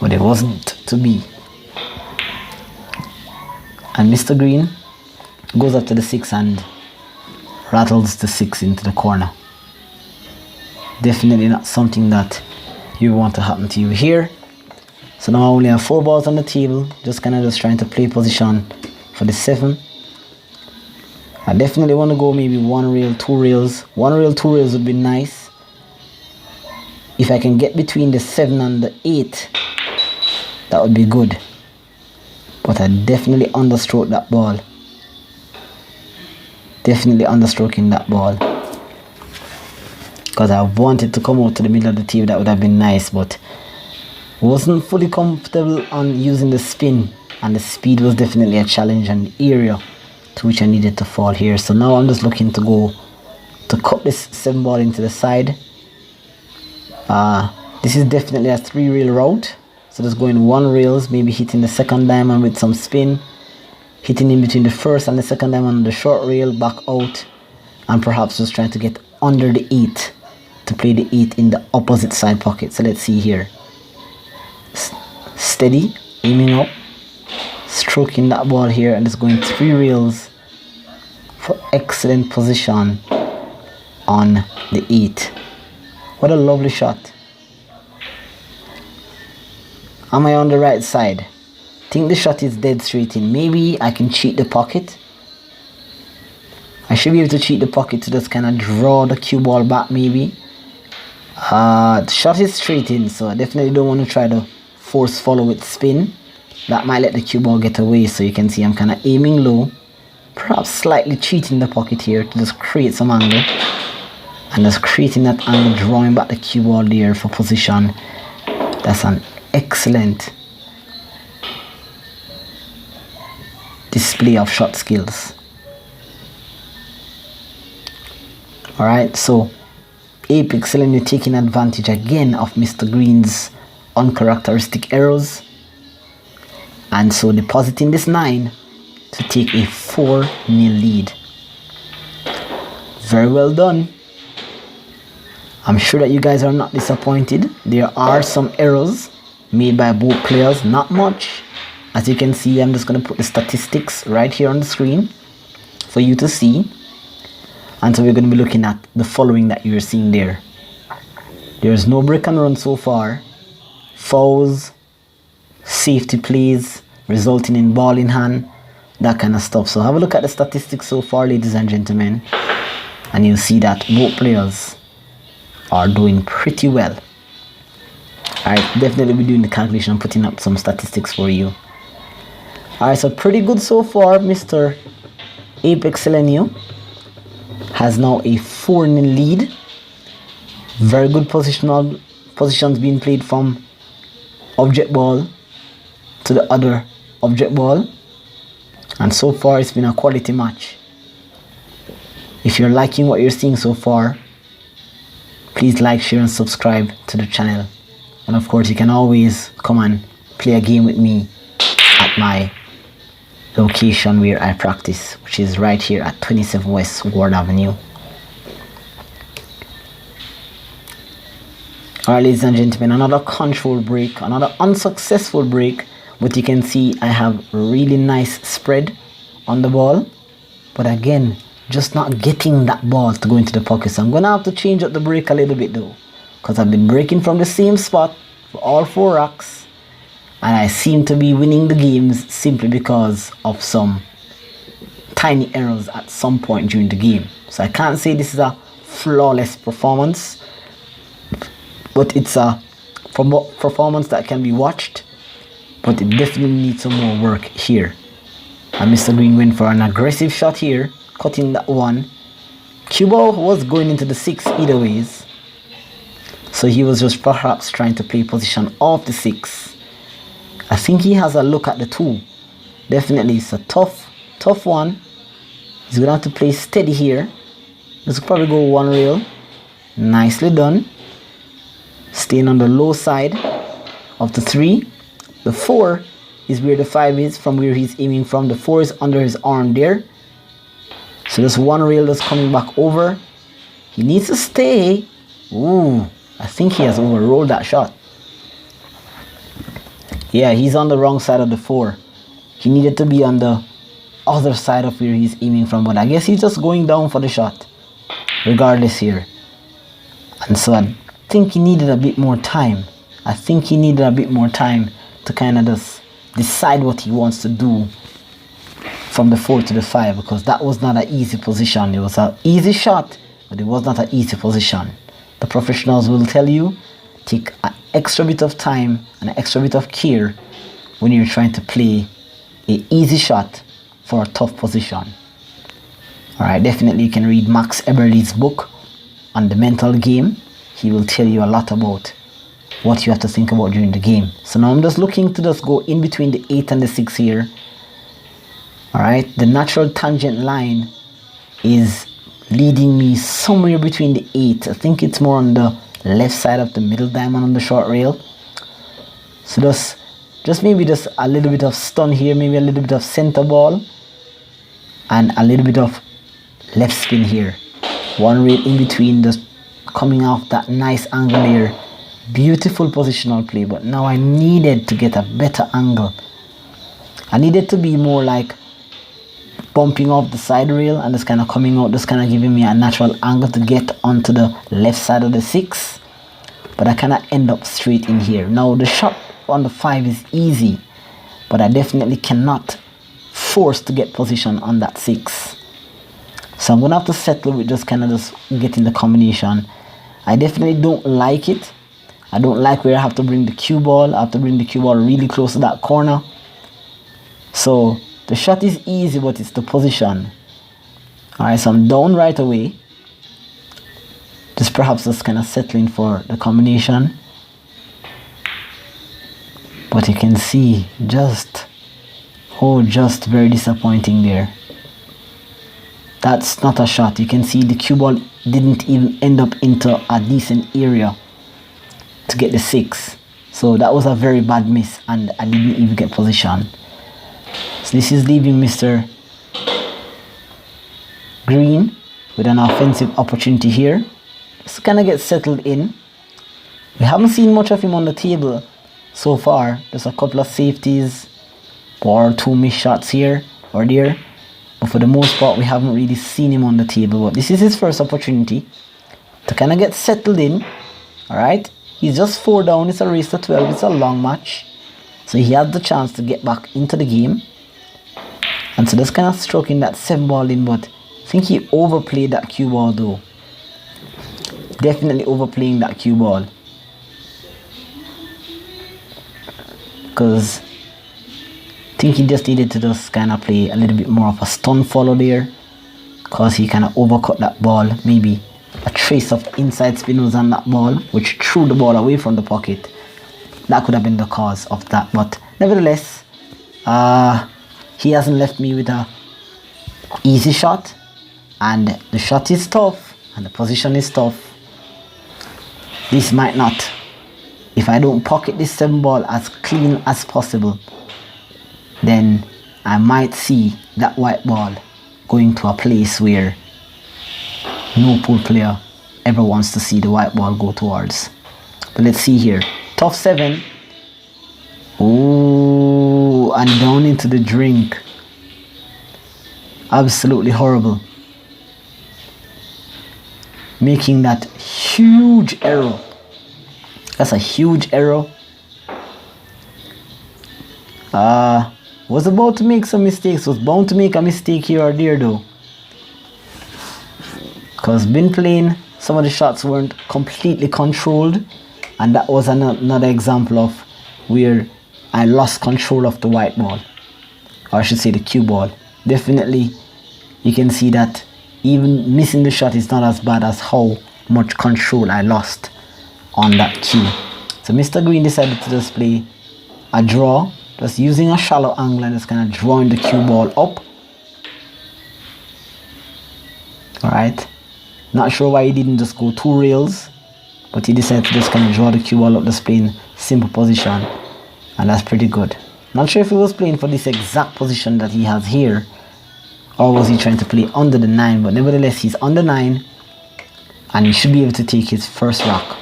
but it wasn't to be. And Mr. Green goes up to the 6 and rattles the 6 into the corner. Definitely not something that you want to happen to you here. So now I only have 4 balls on the table, just trying to play position for the 7. I definitely want to go maybe 1 rail, 2 rails. 1 rail, 2 rails would be nice. If I can get between the 7 and the 8, that would be good. But I definitely understroked that ball. Definitely understroking that ball. Because I wanted to come out to the middle of the table, that would have been nice, but wasn't fully comfortable on using the spin, and the speed was definitely a challenge and the area to which I needed to fall here. So now I'm just looking to go to cut this 7 ball into the side. This is definitely a 3-rail route. So just going 1 rails, maybe hitting the 2nd diamond with some spin, hitting in between the 1st and the 2nd diamond on the short rail, back out, and perhaps just trying to get under the 8 to play the 8 in the opposite side pocket. So let's see here. Steady, aiming up, stroking that ball here, and just going 3 rails for excellent position on the 8. What a lovely shot. Am I on the right side? I think the shot is dead straight in. Maybe I can cheat the pocket. I should be able to cheat the pocket to just draw the cue ball back maybe. The shot is straight in, so I definitely don't want to try to force follow with spin. That might let the cue ball get away. So you can see I'm aiming low, perhaps slightly cheating the pocket here to just create some angle, and just creating that angle, drawing back the cue ball there for position. That's an excellent display of shot skills. Alright, so Apexelgenio taking advantage again of Mr. Green's uncharacteristic errors, and so depositing this 9 to take a 4-0 lead. Very well done. I'm sure that you guys are not disappointed. There are some errors made by both players, not much. As you can see, I'm just going to put the statistics right here on the screen for you to see. And so we're going to be looking at the following that you're seeing there. There's no break and run so far. Fouls, safety plays, resulting in ball in hand, that kind of stuff. So have a look at the statistics so far, ladies and gentlemen, and you'll see that both players are doing pretty well. Alright, definitely be doing the calculation and putting up some statistics for you. Alright, so pretty good so far. Mr. Apexelgenio has now a 4-0 lead. Very good positions being played from object ball to the other object ball, and so far it's been a quality match. If you're liking what you're seeing so far, please like, share and subscribe to the channel. And of course you can always come and play a game with me at my location where I practice, which is right here at 27 West Ward Avenue. Alright, ladies and gentlemen, another control break, another unsuccessful break, but you can see I have really nice spread on the ball, but again, just not getting that ball to go into the pocket. So I'm gonna have to change up the break a little bit though, because I've been breaking from the same spot for all 4 racks, and I seem to be winning the games simply because of some tiny errors at some point during the game. So I can't say this is a flawless performance, but it's a performance that can be watched, but it definitely needs some more work here. And Mr. Green went for an aggressive shot here, cutting that one. Cue ball was going into the 6 either ways, so he was just perhaps trying to play position off the 6. I think he has a look at the 2. Definitely it's a tough one. He's gonna have to play steady here. Let's probably go 1 rail. Nicely done. Staying on the low side of the 3. The 4 is where the 5 is, from where he's aiming from. The 4 is under his arm there. So there's 1 rail that's coming back over. He needs to stay. Ooh, I think he has overrolled that shot. Yeah, he's on the wrong side of the 4. He needed to be on the other side of where he's aiming from, but I guess he's just going down for the shot regardless here. And so I think he needed a bit more time. I think he needed a bit more time to kind of just decide what he wants to do from the 4 to the 5, because that was not an easy position. It was an easy shot, but it was not an easy position. The professionals will tell you, take an extra bit of time and an extra bit of care when you're trying to play an easy shot for a tough position. Alright, definitely you can read Max Eberle's book on the mental game. He will tell you a lot about what you have to think about during the game. So now I'm just looking to just go in between the 8 and the 6 here. Alright, the natural tangent line is leading me somewhere between the 8. I think it's more on the left side of the middle diamond on the short rail. So just maybe just a little bit of stun here, maybe a little bit of center ball, and a little bit of left spin here. 1 rail in between, just coming off that nice angle here. Beautiful positional play, but now I needed to get a better angle. I needed to be more like bumping off the side rail and just kind of coming out, just kind of giving me a natural angle to get onto the left side of the 6, but I kind of end up straight in here. Now the shot on the 5 is easy, but I definitely cannot force to get position on that 6, so I'm gonna have to settle with just kind of just getting the combination. I definitely don't like it. I don't like where I have to bring the cue ball. I have to bring the cue ball really close to that corner. So the shot is easy, but it's the position. Alright, so I'm down right away. Just perhaps just kind of settling for the combination. But you can see just very disappointing there. That's not a shot. You can see the cue ball didn't even end up into a decent area to get the 6. So that was a very bad miss, and I didn't even get position. So this is leaving Mr. Green with an offensive opportunity here. Just kind of get settled in. We haven't seen much of him on the table so far. There's a couple of safeties or 2 missed shots here or there, but for the most part we haven't really seen him on the table. But this is his first opportunity to kind of get settled in. Alright, he's just 4 down. It's a race to 12. It's a long match, so he had the chance to get back into the game. And so just kind of stroking that 7 ball in, but I think he overplayed that cue ball though. Definitely overplaying that cue ball, because I think he just needed to just kind of play a little bit more of a stun follow there, because he kind of overcut that ball. Maybe a trace of inside spin was on that ball, which threw the ball away from the pocket. That could have been the cause of that, but nevertheless, he hasn't left me with a easy shot, and the shot is tough and the position is tough. This might not, if I don't pocket this 7 ball as clean as possible, then I might see that white ball going to a place where no pool player ever wants to see the white ball go towards. But let's see here. Tough 7. Oh, and down into the drink. Absolutely horrible. Making that huge error. That's a huge error. Was about to make some mistakes. Was bound to make a mistake here or there though. Because been playing, some of the shots weren't completely controlled. And that was another example of where I lost control of the white ball. Or I should say the cue ball. Definitely, you can see that even missing the shot is not as bad as how much control I lost on that cue. So Mr. Green decided to just play a draw, just using a shallow angle and just kind of drawing the cue ball up. Alright, not sure why he didn't just go 2 rails, but he decided to just kind of draw the cue ball up, just playing simple position, and that's pretty good. Not sure if he was playing for this exact position that he has here, or was he trying to play under the 9, but nevertheless he's on the 9, and he should be able to take his first rock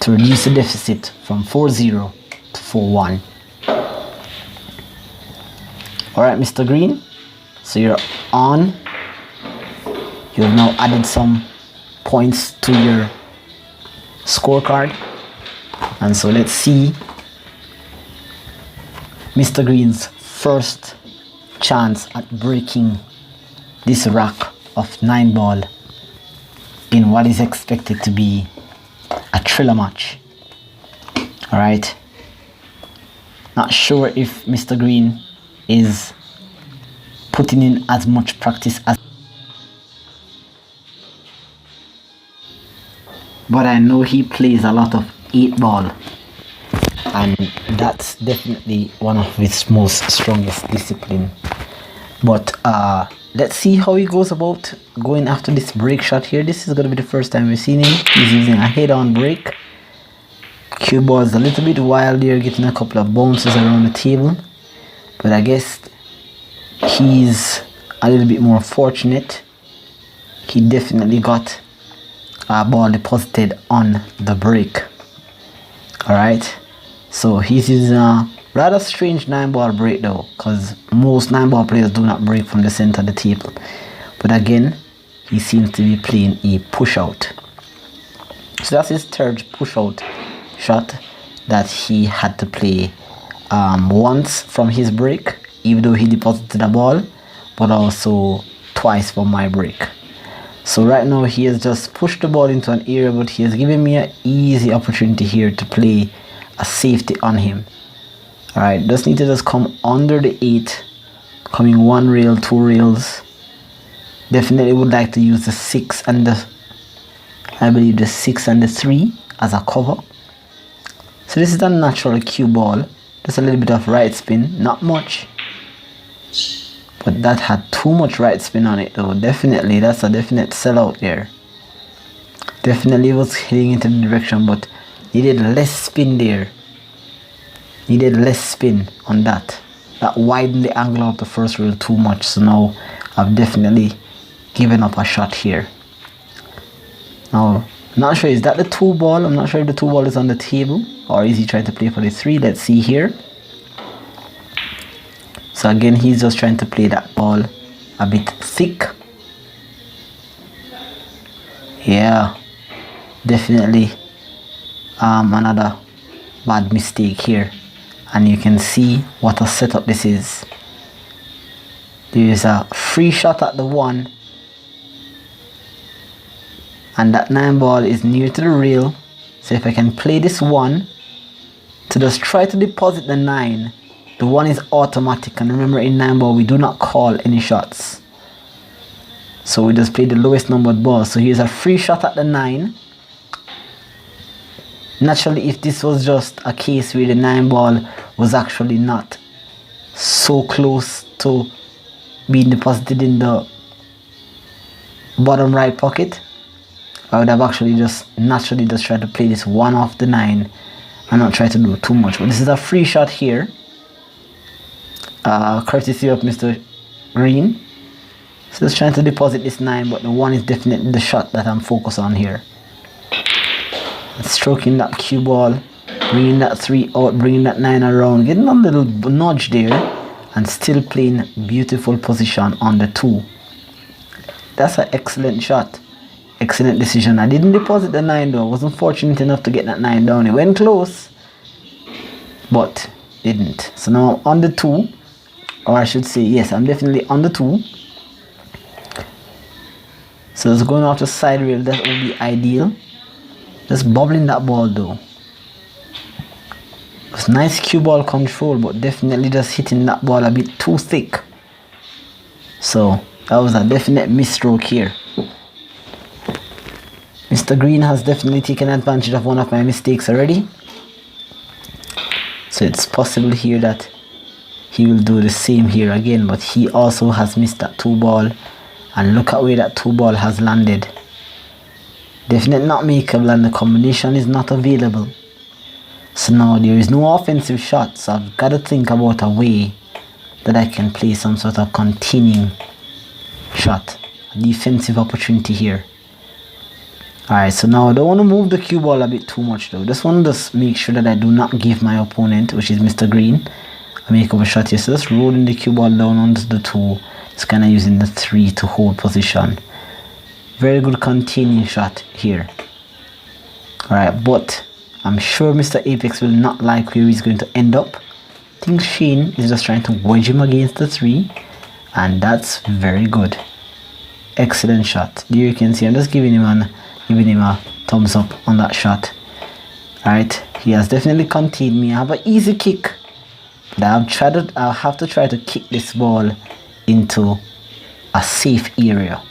to reduce the deficit from 4-0 to 4-1. Alright, Mr. Green, so you're on. You have now added some points to your scorecard, and so let's see Mr. Green's first chance at breaking this rack of 9 ball in what is expected to be a thriller match. Alright, not sure if Mr. Green is putting in as much practice as, but I know he plays a lot of 8 ball, and that's definitely one of his most strongest discipline. But let's see how he goes about going after this break shot here. This is going to be the first time we've seen him. He's using a head-on break. Cue ball is a little bit wild here, getting a couple of bounces around the table, but I guess he's a little bit more fortunate. He definitely got a ball deposited on the break. Alright, so he's using a rather strange 9 ball break though, because most 9 ball players do not break from the center of the table. But again, he seems to be playing a push out. So that's his third push out shot that he had to play once from his break, even though he deposited the ball, but also twice from my break. So right now he has just pushed the ball into an area, but he has given me an easy opportunity here to play a safety on him. Alright, just need to just come under the 8, coming 1 rail, 2 rails. Definitely would like to use the 6 and the, I believe the 6 and the 3 as a cover. So this is a natural cue ball, just a little bit of right spin, not much, but that had too much right spin on it though. Definitely, that's a definite sellout there. Definitely was heading into the direction, but needed less spin there. Needed less spin on that. That widened the angle of the first rail too much, so now I've definitely given up a shot here. Now, not sure, is that the 2 ball? I'm not sure if the 2 ball is on the table, or is he trying to play for the 3? Let's see here. So again, he's just trying to play that ball a bit thick. Yeah, definitely another bad mistake here. And you can see what a setup this is. There is a free shot at the 1, and that 9 ball is near to the rail. So if I can play this 1 to just try to deposit the 9, the 1 is automatic, and remember in 9 ball we do not call any shots, so we just play the lowest numbered ball. So here's a free shot at the 9. Naturally, if this was just a case where the 9 ball was actually not so close to being deposited in the bottom right pocket, I would have actually just naturally just tried to play this one off the 9 and not try to do too much. But this is a free shot here, courtesy of Mr. Green. So just trying to deposit this 9, but the 1 is definitely the shot that I'm focused on here. Stroking that cue ball, bringing that 3 out, bringing that 9 around, getting a little nudge there, and still playing beautiful position on the 2. That's an excellent shot. Excellent decision. I didn't deposit the 9 though. I wasn't fortunate enough to get that 9 down. It went close, but didn't. So now I'm on the 2, or I should say, yes, I'm definitely on the 2. So it's going off the side rail. That would be ideal. Just bubbling that ball though. It's nice cue ball control, but definitely just hitting that ball a bit too thick. So that was a definite misstroke here. Mr. Green has definitely taken advantage of one of my mistakes already. So it's possible here that he will do the same here again, but he also has missed that 2 ball. And look at where that 2 ball has landed. Definitely not makeable, and the combination is not available. So now there is no offensive shot, so I've got to think about a way that I can play some sort of containing shot. A defensive opportunity here. Alright, so now I don't want to move the cue ball a bit too much though. Just want to just make sure that I do not give my opponent, which is Mr. Green, a makeover shot here. So just rolling the cue ball down onto the 2. Just kind of using the 3 to hold position. Very good containing shot here. Alright, but I'm sure Mr. Apex will not like where he's going to end up. I think Shane is just trying to wedge him against the 3. And that's very good. Excellent shot. There you can see I'm just giving him a thumbs up on that shot. Alright, he has definitely contained me. I have an easy kick, but I'll have to try to kick this ball into a safe area.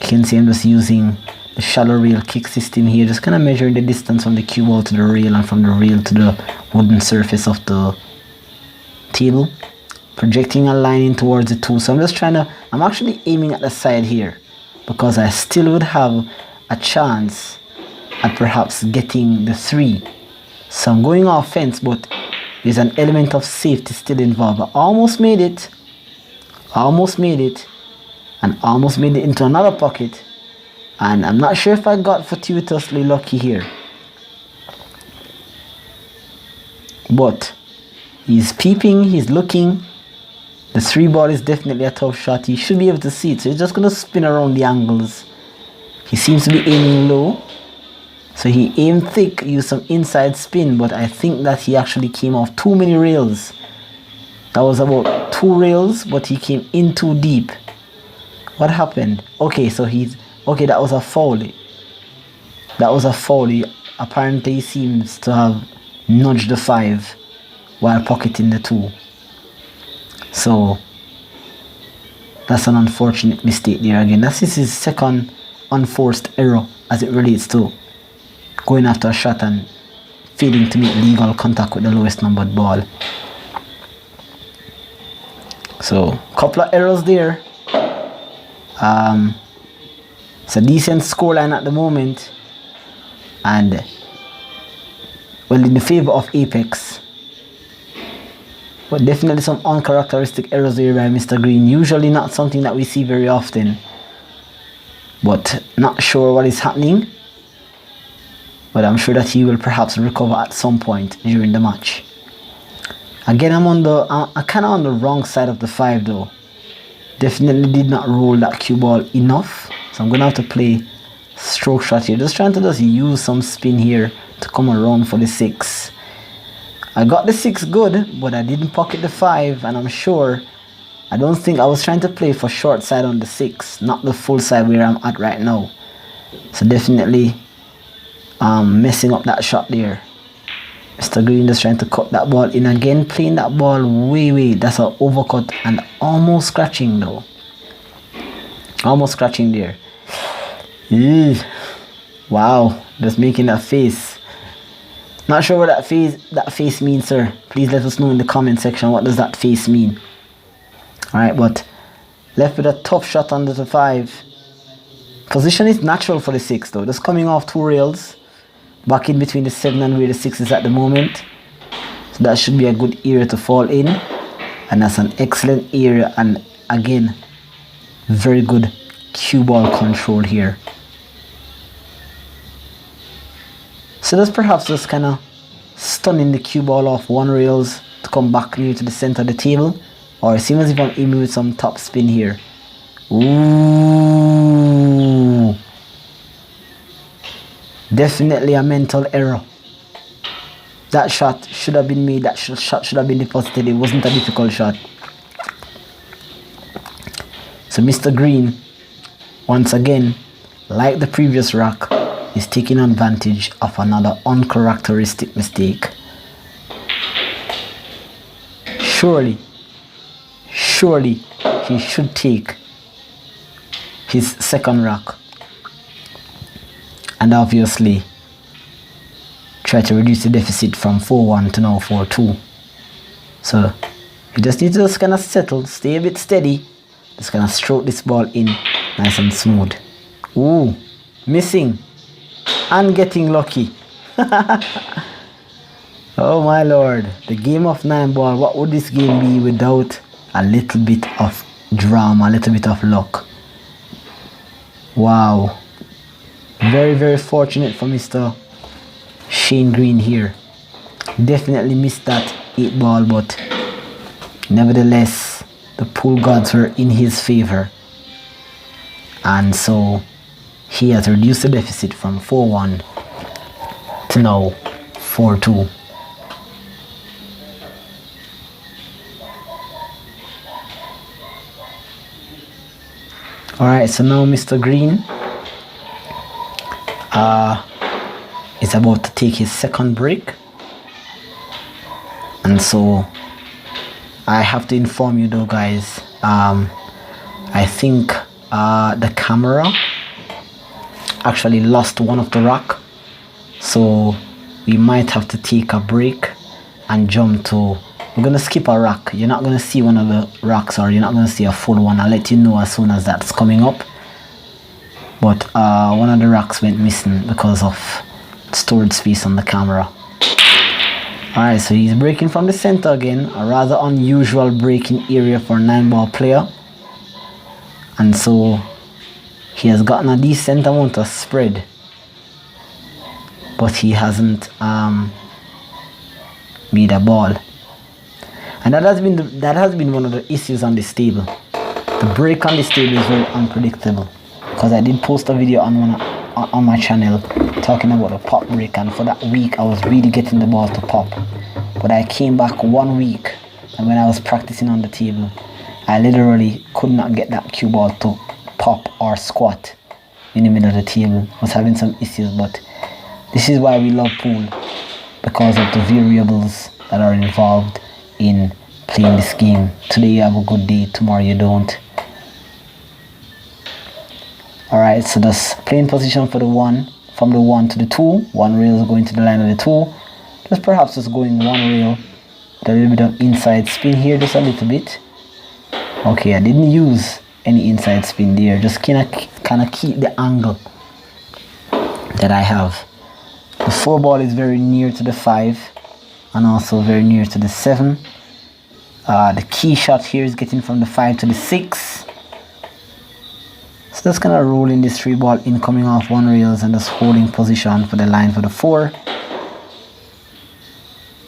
You can see I'm just using the shallow rail kick system here, just kind of measuring the distance from the cue ball to the rail and from the rail to the wooden surface of the table, projecting a line in towards the 2. So I'm actually aiming at the side here because I still would have a chance at perhaps getting the 3. So I'm going offense, but there's an element of safety still involved. I almost made it, and almost made it into another pocket, and I'm not sure if I got fortuitously lucky here, but he's peeping, he's looking. The 3 ball is definitely a tough shot. He should be able to see it, so he's just going to spin around the angles. He seems to be aiming low, so he aimed thick, used some inside spin, but I think that he actually came off too many rails. That was about 2 rails, but he came in too deep. What happened? Okay, so that was a foul. That was a foul. Apparently he seems to have nudged the 5 while pocketing the 2. So that's an unfortunate mistake there again. That's his second unforced error as it relates to going after a shot and failing to make legal contact with the lowest numbered ball. So couple of errors there. It's a decent scoreline at the moment, and well, in the favor of Apex, but definitely some uncharacteristic errors there by Mr. Green. Usually not something that we see very often, but not sure what is happening. But I'm sure that he will perhaps recover at some point during the match. Again, I'm kind of on the wrong side of the 5 though. Definitely did not roll that cue ball enough, so I'm gonna have to play stroke shot here. Just trying to use some spin here to come around for the 6. I got the 6 good, but I didn't pocket the 5, and I don't think I was trying to play for short side on the 6, not the full side where I'm at right now. So definitely messing up that shot there. Mr. Green just trying to cut that ball in again, playing that ball way. That's an overcut and almost scratching though. Almost scratching there. Wow, just making that face. Not sure what that face means, sir. Please let us know in the comment section, what does that face mean. Alright, but left with a tough shot under the 5. Position is natural for the 6 though. Just coming off 2 rails. Back in between the 7 and where the 6 is at the moment. So that should be a good area to fall in. And that's an excellent area. And again, very good cue ball control here. So that's perhaps just kind of stunning the cue ball off 1 rails to come back near to the center of the table. Or it seems as if I'm aiming with some top spin here. Ooh. Definitely a mental error. That shot should have been made. That shot should have been deposited. It wasn't a difficult shot. So Mr. Green, once again, like the previous rack, is taking advantage of another uncharacteristic mistake. Surely he should take his second rack and obviously try to reduce the deficit from 4-1 to now 4-2. So you just need to just kind of settle, stay a bit steady, just kind of stroke this ball in nice and smooth. Ooh, missing and getting lucky. Oh my lord, the game of 9 ball. What would this game be without a little bit of drama, a little bit of luck? Wow, very fortunate for Mr. Shane Green here. Definitely missed that 8 ball, but nevertheless the pool gods were in his favor, and so he has reduced the deficit from 4-1 to now 4-2. Alright, so now Mr. Green is about to take his second break, and so I have to inform you though, guys, I think the camera actually lost one of the rack, so we might have to take a break and jump to, we're gonna skip a rack. You're not gonna see one of the racks, or you're not gonna see a full one. I'll let you know as soon as that's coming up. But one of the racks went missing because of storage space on the camera. Alright, so he's breaking from the center again, a rather unusual breaking area for a 9 ball player, and so he has gotten a decent amount of spread, but he hasn't made a ball. And that has been one of the issues on this table. The break on this table is very unpredictable, because I did post a video on my channel talking about the pop break, and for that week I was really getting the ball to pop. But I came back 1 week, and when I was practicing on the table, I literally could not get that cue ball to pop or squat in the middle of the table. I was having some issues, but this is why we love pool, because of the variables that are involved in playing this game. Today you have a good day, tomorrow you don't. Alright, so that's playing position for the 1, from the 1 to the 2. 1 rail is going to the line of the 2. Just perhaps just going 1 rail with a little bit of inside spin here, just a little bit. Okay, I didn't use any inside spin there, just kind of keep the angle that I have. The 4 ball is very near to the 5 and also very near to the 7. The key shot here is getting from the 5 to the 6. So just kind of rolling this 3 ball in, coming off 1 rails, and just holding position for the line for the 4.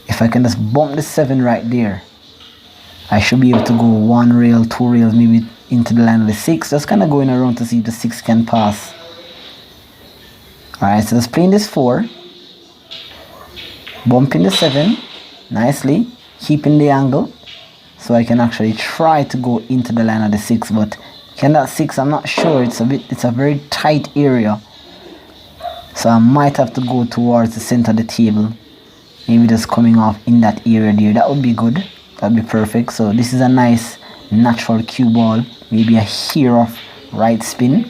If I can just bump the 7 right there, I should be able to go 1 rail, 2 rails, maybe into the line of the 6. Just kind of going around to see if the 6 can pass. Alright, so just playing this 4, bumping the 7 nicely, keeping the angle, so I can actually try to go into the line of the 6. But can that 6? I'm not sure. It's a very tight area, so I might have to go towards the center of the table, maybe just coming off in that area there. That would be good. That would be perfect. So this is a nice natural cue ball, maybe a hair of right spin,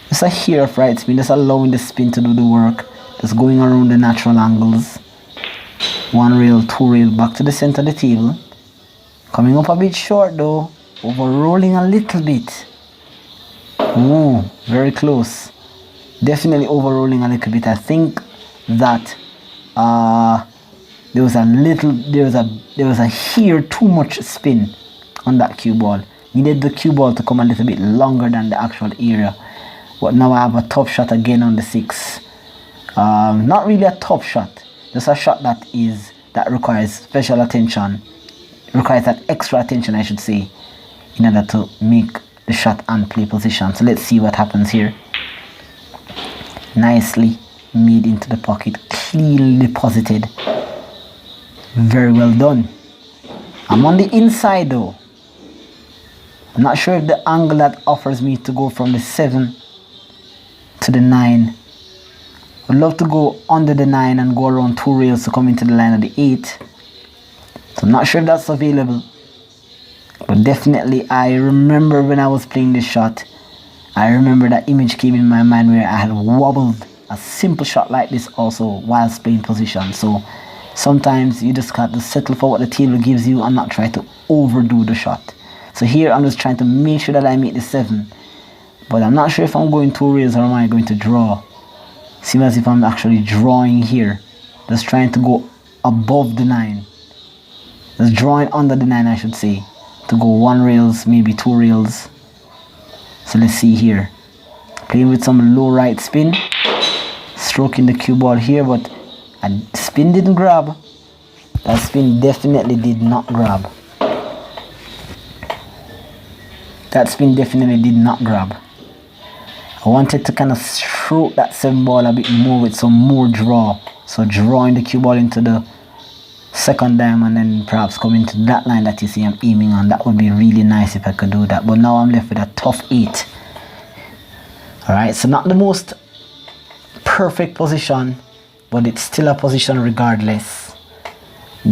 just a hair of right spin, just allowing the spin to do the work, Just going around the natural angles. 1 rail, 2 rail, back to the center of the table. Coming up a bit short though. Over-rolling a little bit. Ooh, very close. Definitely over-rolling a little bit. I think that there was a here too much spin on that cue ball. Needed the cue ball to come a little bit longer than the actual area. But now I have a top shot again on the 6. Not really a top shot, just a shot that requires special attention, requires that extra attention I should say, in order to make the shot and play position. So let's see what happens here. Nicely made into the pocket, cleanly deposited. Very well done. I'm on the inside though. I'm not sure if the angle that offers me to go from the 7 to the 9. I'd love to go under the 9 and go around 2 rails to come into the line of the 8. So I'm not sure if that's available. But definitely I remember when I was playing this shot, I remember that image came in my mind where I had wobbled a simple shot like this also whilst playing position. So sometimes you just got to settle for what the table gives you and not try to overdo the shot. So here I'm just trying to make sure that I make the 7. But I'm not sure if I'm going 2 rails or am I going to draw. Seems as if I'm actually drawing here. Just trying to go above the 9. Just drawing under the 9 I should say. To go 1 rails, maybe 2 rails. So let's see here. Playing with some low right spin. Stroking the cue ball here, but a spin didn't grab. That spin definitely did not grab. That spin definitely did not grab. I wanted to kind of stroke that 7 ball a bit more with some more draw. So drawing the cue ball into the second diamond and then perhaps coming to that line that you see I'm aiming on. That would be really nice if I could do that. But now I'm left with a tough 8. Alright, so not the most perfect position, but it's still a position regardless.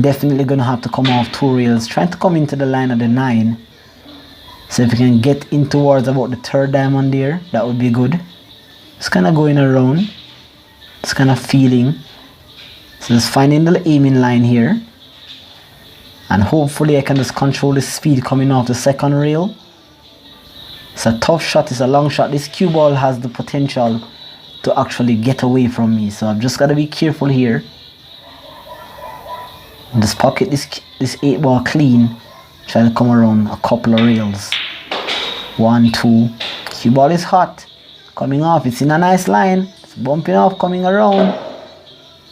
Definitely gonna have to come off 2 rails, trying to come into the line of the 9. So if we can get in towards about the 3rd diamond there, that would be good. Just kind of going around, just kind of feeling. So just finding the aiming line here, and hopefully I can just control the speed coming off the 2nd rail. It's a tough shot, it's a long shot. This cue ball has the potential to actually get away from me, so I've just got to be careful here. Just pocket this 8 ball clean. Try to come around a couple of rails. 1, 2. Cue ball is hot. Coming off. It's in a nice line. It's bumping off, coming around.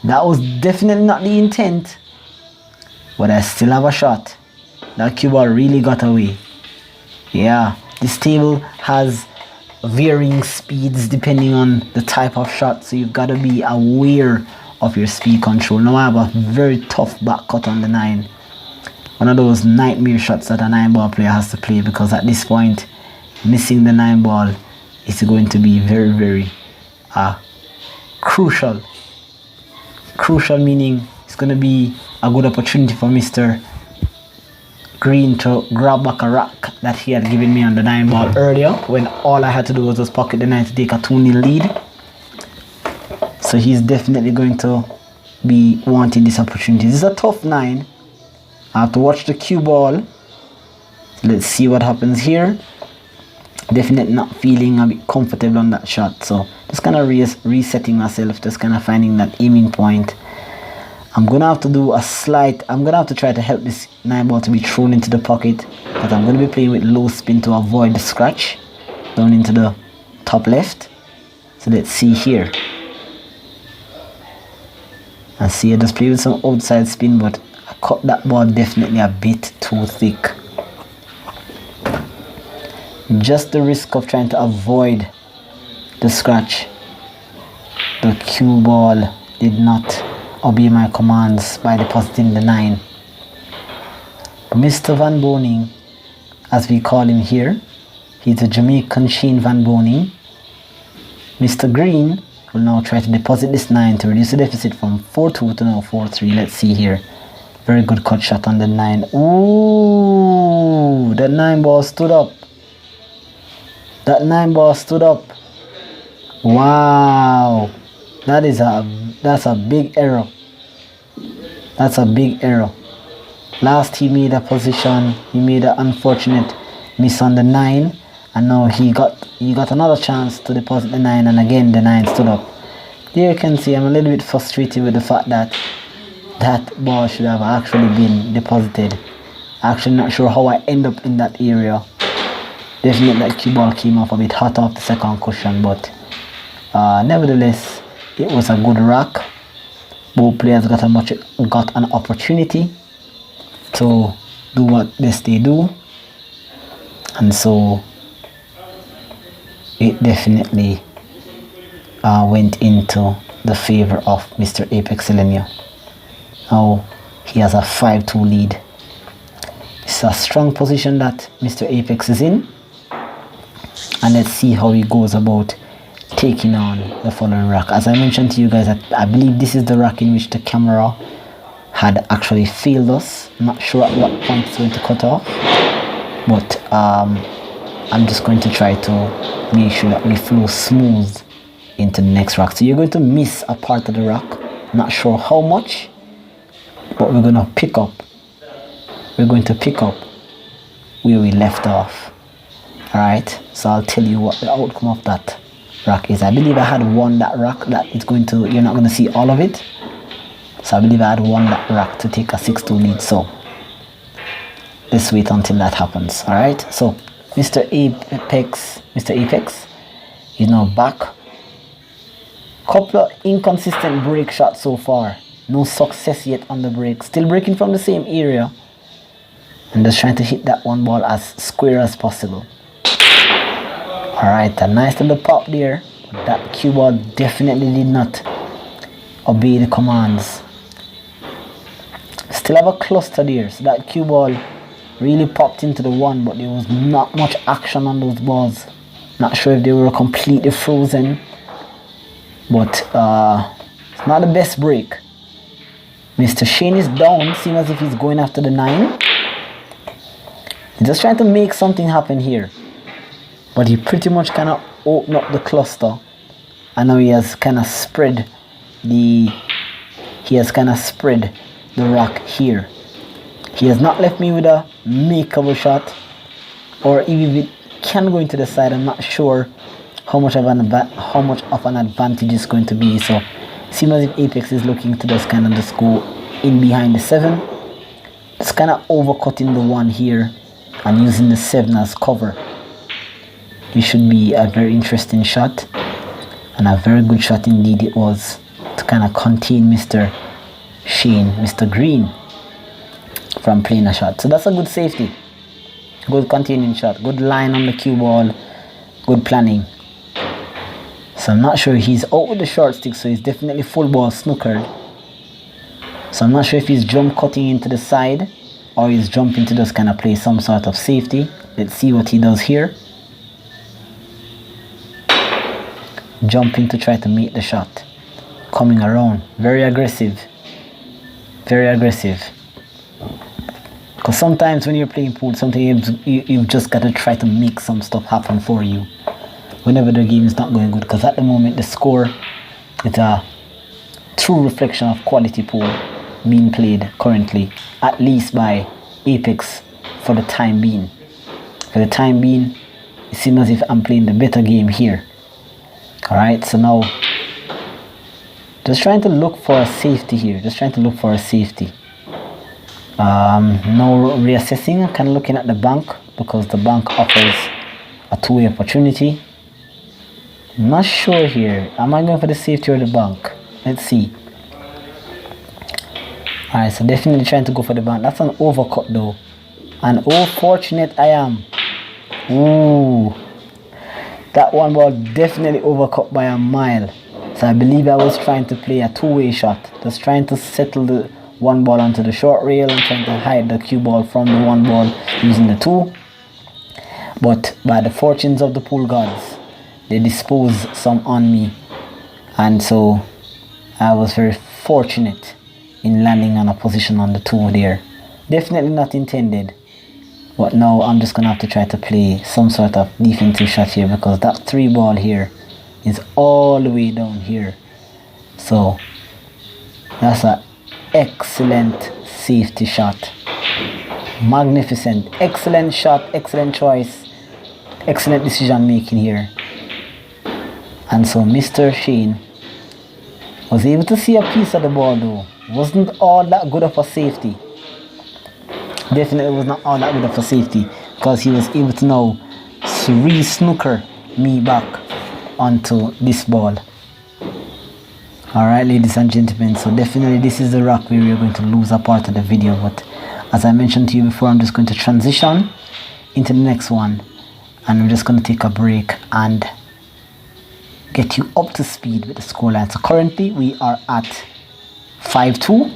That was definitely not the intent. But I still have a shot. That cue ball really got away. Yeah. This table has varying speeds depending on the type of shot. So you've got to be aware of your speed control. Now I have a very tough back cut on the 9. One of those nightmare shots that a 9 ball player has to play, because at this point missing the 9 ball is going to be very, very crucial. Crucial meaning it's going to be a good opportunity for Mr. Green to grab back a rack that he had given me on the 9 ball earlier, when all I had to do was just pocket the 9 to take a 2-0 lead. So he's definitely going to be wanting this opportunity. This is a tough 9. I have to watch the cue ball. Let's see what happens here. Definitely not feeling a bit comfortable on that shot. So just kind of resetting myself, just kind of finding that aiming point. I'm going to have to do a slight, I'm going to have to try to help this 9 ball to be thrown into the pocket. But I'm going to be playing with low spin to avoid the scratch down into the top left. So let's see here. And see, I just play with some outside spin, but I cut that ball definitely a bit too thick. Just the risk of trying to avoid the scratch. The cue ball did not obey my commands by depositing the 9. Mr. Van Boning, as we call him here, he's a Jamaican Shane Van Boning. Mr. Green will now try to deposit this 9 to reduce the deficit from 4-2 to now 4-3. Let's see here. Very good cut shot on the 9. Ooh, that 9 ball stood up. That 9 ball stood up. Wow. That's a big error. That's a big error. Last he made a position, he made an unfortunate miss on the 9, and now he got another chance to deposit the 9, and again the 9 stood up. There you can see I'm a little bit frustrated with the fact that that ball should have actually been deposited. Actually not sure how I end up in that area. Definitely that cue ball came off a bit hot off the second cushion, but nevertheless it was a good rack. Both players got an opportunity to do what best they do, and so it definitely went into the favor of Mr. Apexelgenio. Now he has a 5-2 lead. It's a strong position that Mr. Apex is in, and let's see how he goes about taking on the following rack. As I mentioned to you guys, I believe this is the rack in which the camera had actually failed us. I'm not sure at what point it's going to cut off, but I'm just going to try to make sure that we flow smooth into the next rack. So you're going to miss a part of the rack, not sure how much, but we're going to pick up where we left off. Alright, so I'll tell you what the outcome of that rack is. I believe I had won that rack. You're not going to see all of it. So I believe I had won that rack to take a 6-2 lead. So let's wait until that happens. Alright, so Mr. Apex is now back. Couple of inconsistent break shots so far. No success yet on the break. Still breaking from the same area, and just trying to hit that one ball as square as possible. Alright, a nice little pop there. That cue ball definitely did not obey the commands. Still have a cluster there, so that cue ball really popped into the 1, but there was not much action on those balls. Not sure if they were completely frozen, but it's not the best break. Mr. Shane is down, seems as if he's going after the 9. He's just trying to make something happen here, but he pretty much kind of opened up the cluster, and now he has kind of spread the rack here. He has not left me with a makeable shot, or even if it can go into the side, I'm not sure how much of an advantage it's going to be. So it seems as if Apex is looking to just kind of just go in behind the 7. It's kind of overcutting the 1 here and using the 7 as cover. It should be a very interesting shot, and a very good shot indeed it was, to kind of contain Mr. Green from playing a shot. So that's a good safety, good containing shot, good line on the cue ball, good planning. So I'm not sure, he's out with the short stick, so he's definitely full ball snookered. So I'm not sure if he's jump cutting into the side, or he's jumping to just kind of play some sort of safety. Let's see what he does here. Jumping to try to make the shot. Coming around. Very aggressive. Very aggressive. Because sometimes when you're playing pool, sometimes you've just got to try to make some stuff happen for you whenever the game is not going good. Because at the moment the score is a true reflection of quality pool being played currently, at least by Apex for the time being. For the time being, it seems as if I'm playing the better game here. Alright, so now just trying to look for a safety here. Just trying to look for a safety. No reassessing. I'm kind of looking at the bank, because the bank offers a two-way opportunity. I'm not sure here. Am I going for the safety or the bank? Let's see. Alright, so definitely trying to go for the bank. That's an overcut though. And oh, fortunate I am. Ooh. That one ball definitely overcut by a mile. So I believe I was trying to play a two-way shot. Just trying to settle the one ball onto the short rail and trying to hide the cue ball from the one ball using the 2. But by the fortunes of the pool gods, they disposed some on me. And so I was very fortunate in landing on a position on the 2 there. Definitely not intended. But now I'm just going to have to try to play some sort of defensive shot here, because that 3 ball here is all the way down here. So that's an excellent safety shot. Magnificent. Excellent shot, excellent choice, excellent decision making here. And so Mr. Shane was able to see a piece of the ball though. Wasn't all that good of a safety. Definitely was not all that good of a safety, because he was able to now re-snooker me back onto this ball. Alright, ladies and gentlemen, so definitely this is the rock where we're going to lose a part of the video, but as I mentioned to you before, I'm just going to transition into the next one, and we're just going to take a break and get you up to speed with the scoreline. So currently we are at 5-2,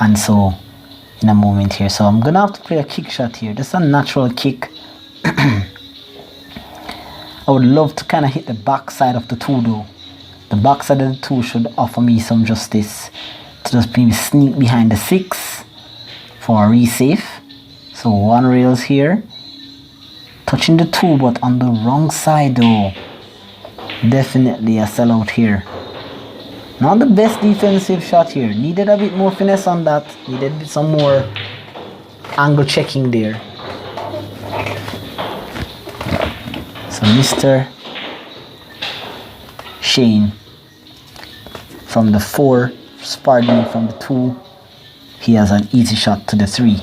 and so in a moment here, so I'm gonna have to play a kick shot here, just a natural kick. I would love to kind of hit the back side of the 2 though. The back side of the 2 should offer me some justice to just maybe sneak behind the 6 for a resafe. So 1 rails here, touching the 2 but on the wrong side though. Definitely a sellout here. Not the best defensive shot here. Needed a bit more finesse on that. Needed some more angle checking there. So Mr. Shane from the 4, pardon me, from the 2, he has an easy shot to the 3.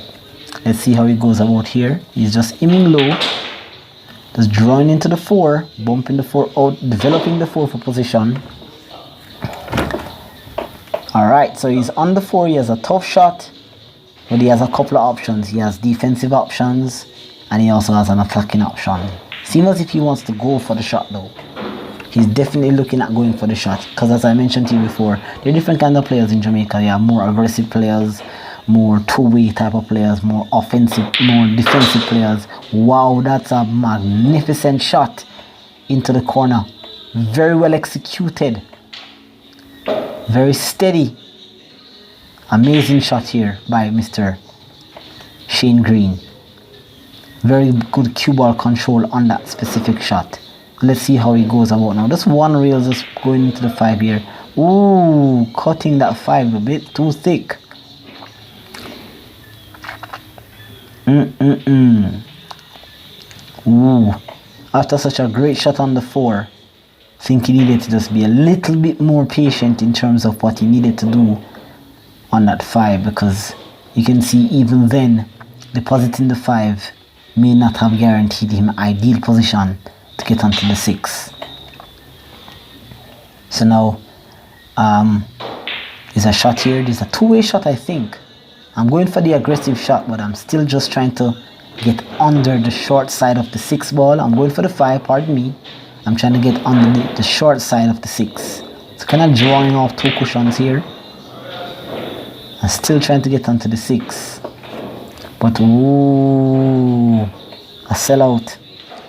Let's see how he goes about here. He's just aiming low, just drawing into the 4, bumping the 4 out, developing the 4 for position. Alright, so he's on the 4, he has a tough shot, but he has a couple of options. He has defensive options, and he also has an attacking option. Seems as if he wants to go for the shot though. He's definitely looking at going for the shot, because as I mentioned to you before, there are different kinds of players in Jamaica. You have more aggressive players, more two-way type of players, more offensive, more defensive players. Wow, that's a magnificent shot into the corner. Very well executed. Very steady. Amazing shot here by Mr. Shane Green. Very good cue ball control on that specific shot. Let's see how he goes about now. Just 1 rail just going into the 5 here. Ooh, cutting that 5 a bit too thick. Ooh, after such a great shot on the 4, I think he needed to just be a little bit more patient in terms of what he needed to do on that 5, because you can see even then depositing the 5 may not have guaranteed him ideal position to get onto the 6. So now there's a shot here. There's a 2-way shot, I think. I'm going for the aggressive shot, but I'm still just trying to get under the short side of the 6 ball. I'm going for the 5, pardon me. I'm trying to get under the short side of the 6. So kind of drawing off 2 cushions here. I'm still trying to get onto the 6. But ooh, a sellout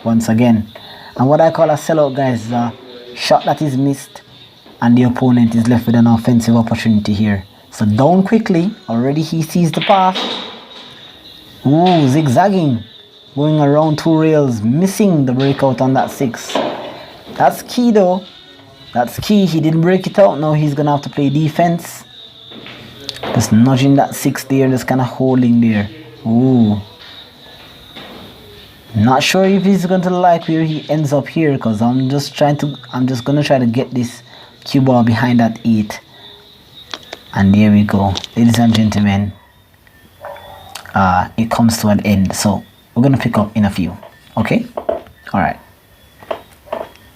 once again. And what I call a sellout, guys, is a shot that is missed and the opponent is left with an offensive opportunity here. So down quickly, already he sees the path. Ooh, zigzagging, going around 2 rails, missing the breakout on that 6. That's key though. That's key. He didn't break it out. Now he's gonna have to play defense. Just nudging that 6 there, just kind of holding there. Ooh. Not sure if he's going to like where he ends up here, because I'm just gonna try to get this cue ball behind that 8. And there we go, ladies and gentlemen. It comes to an end, so we're gonna pick up in a few. Okay, all right.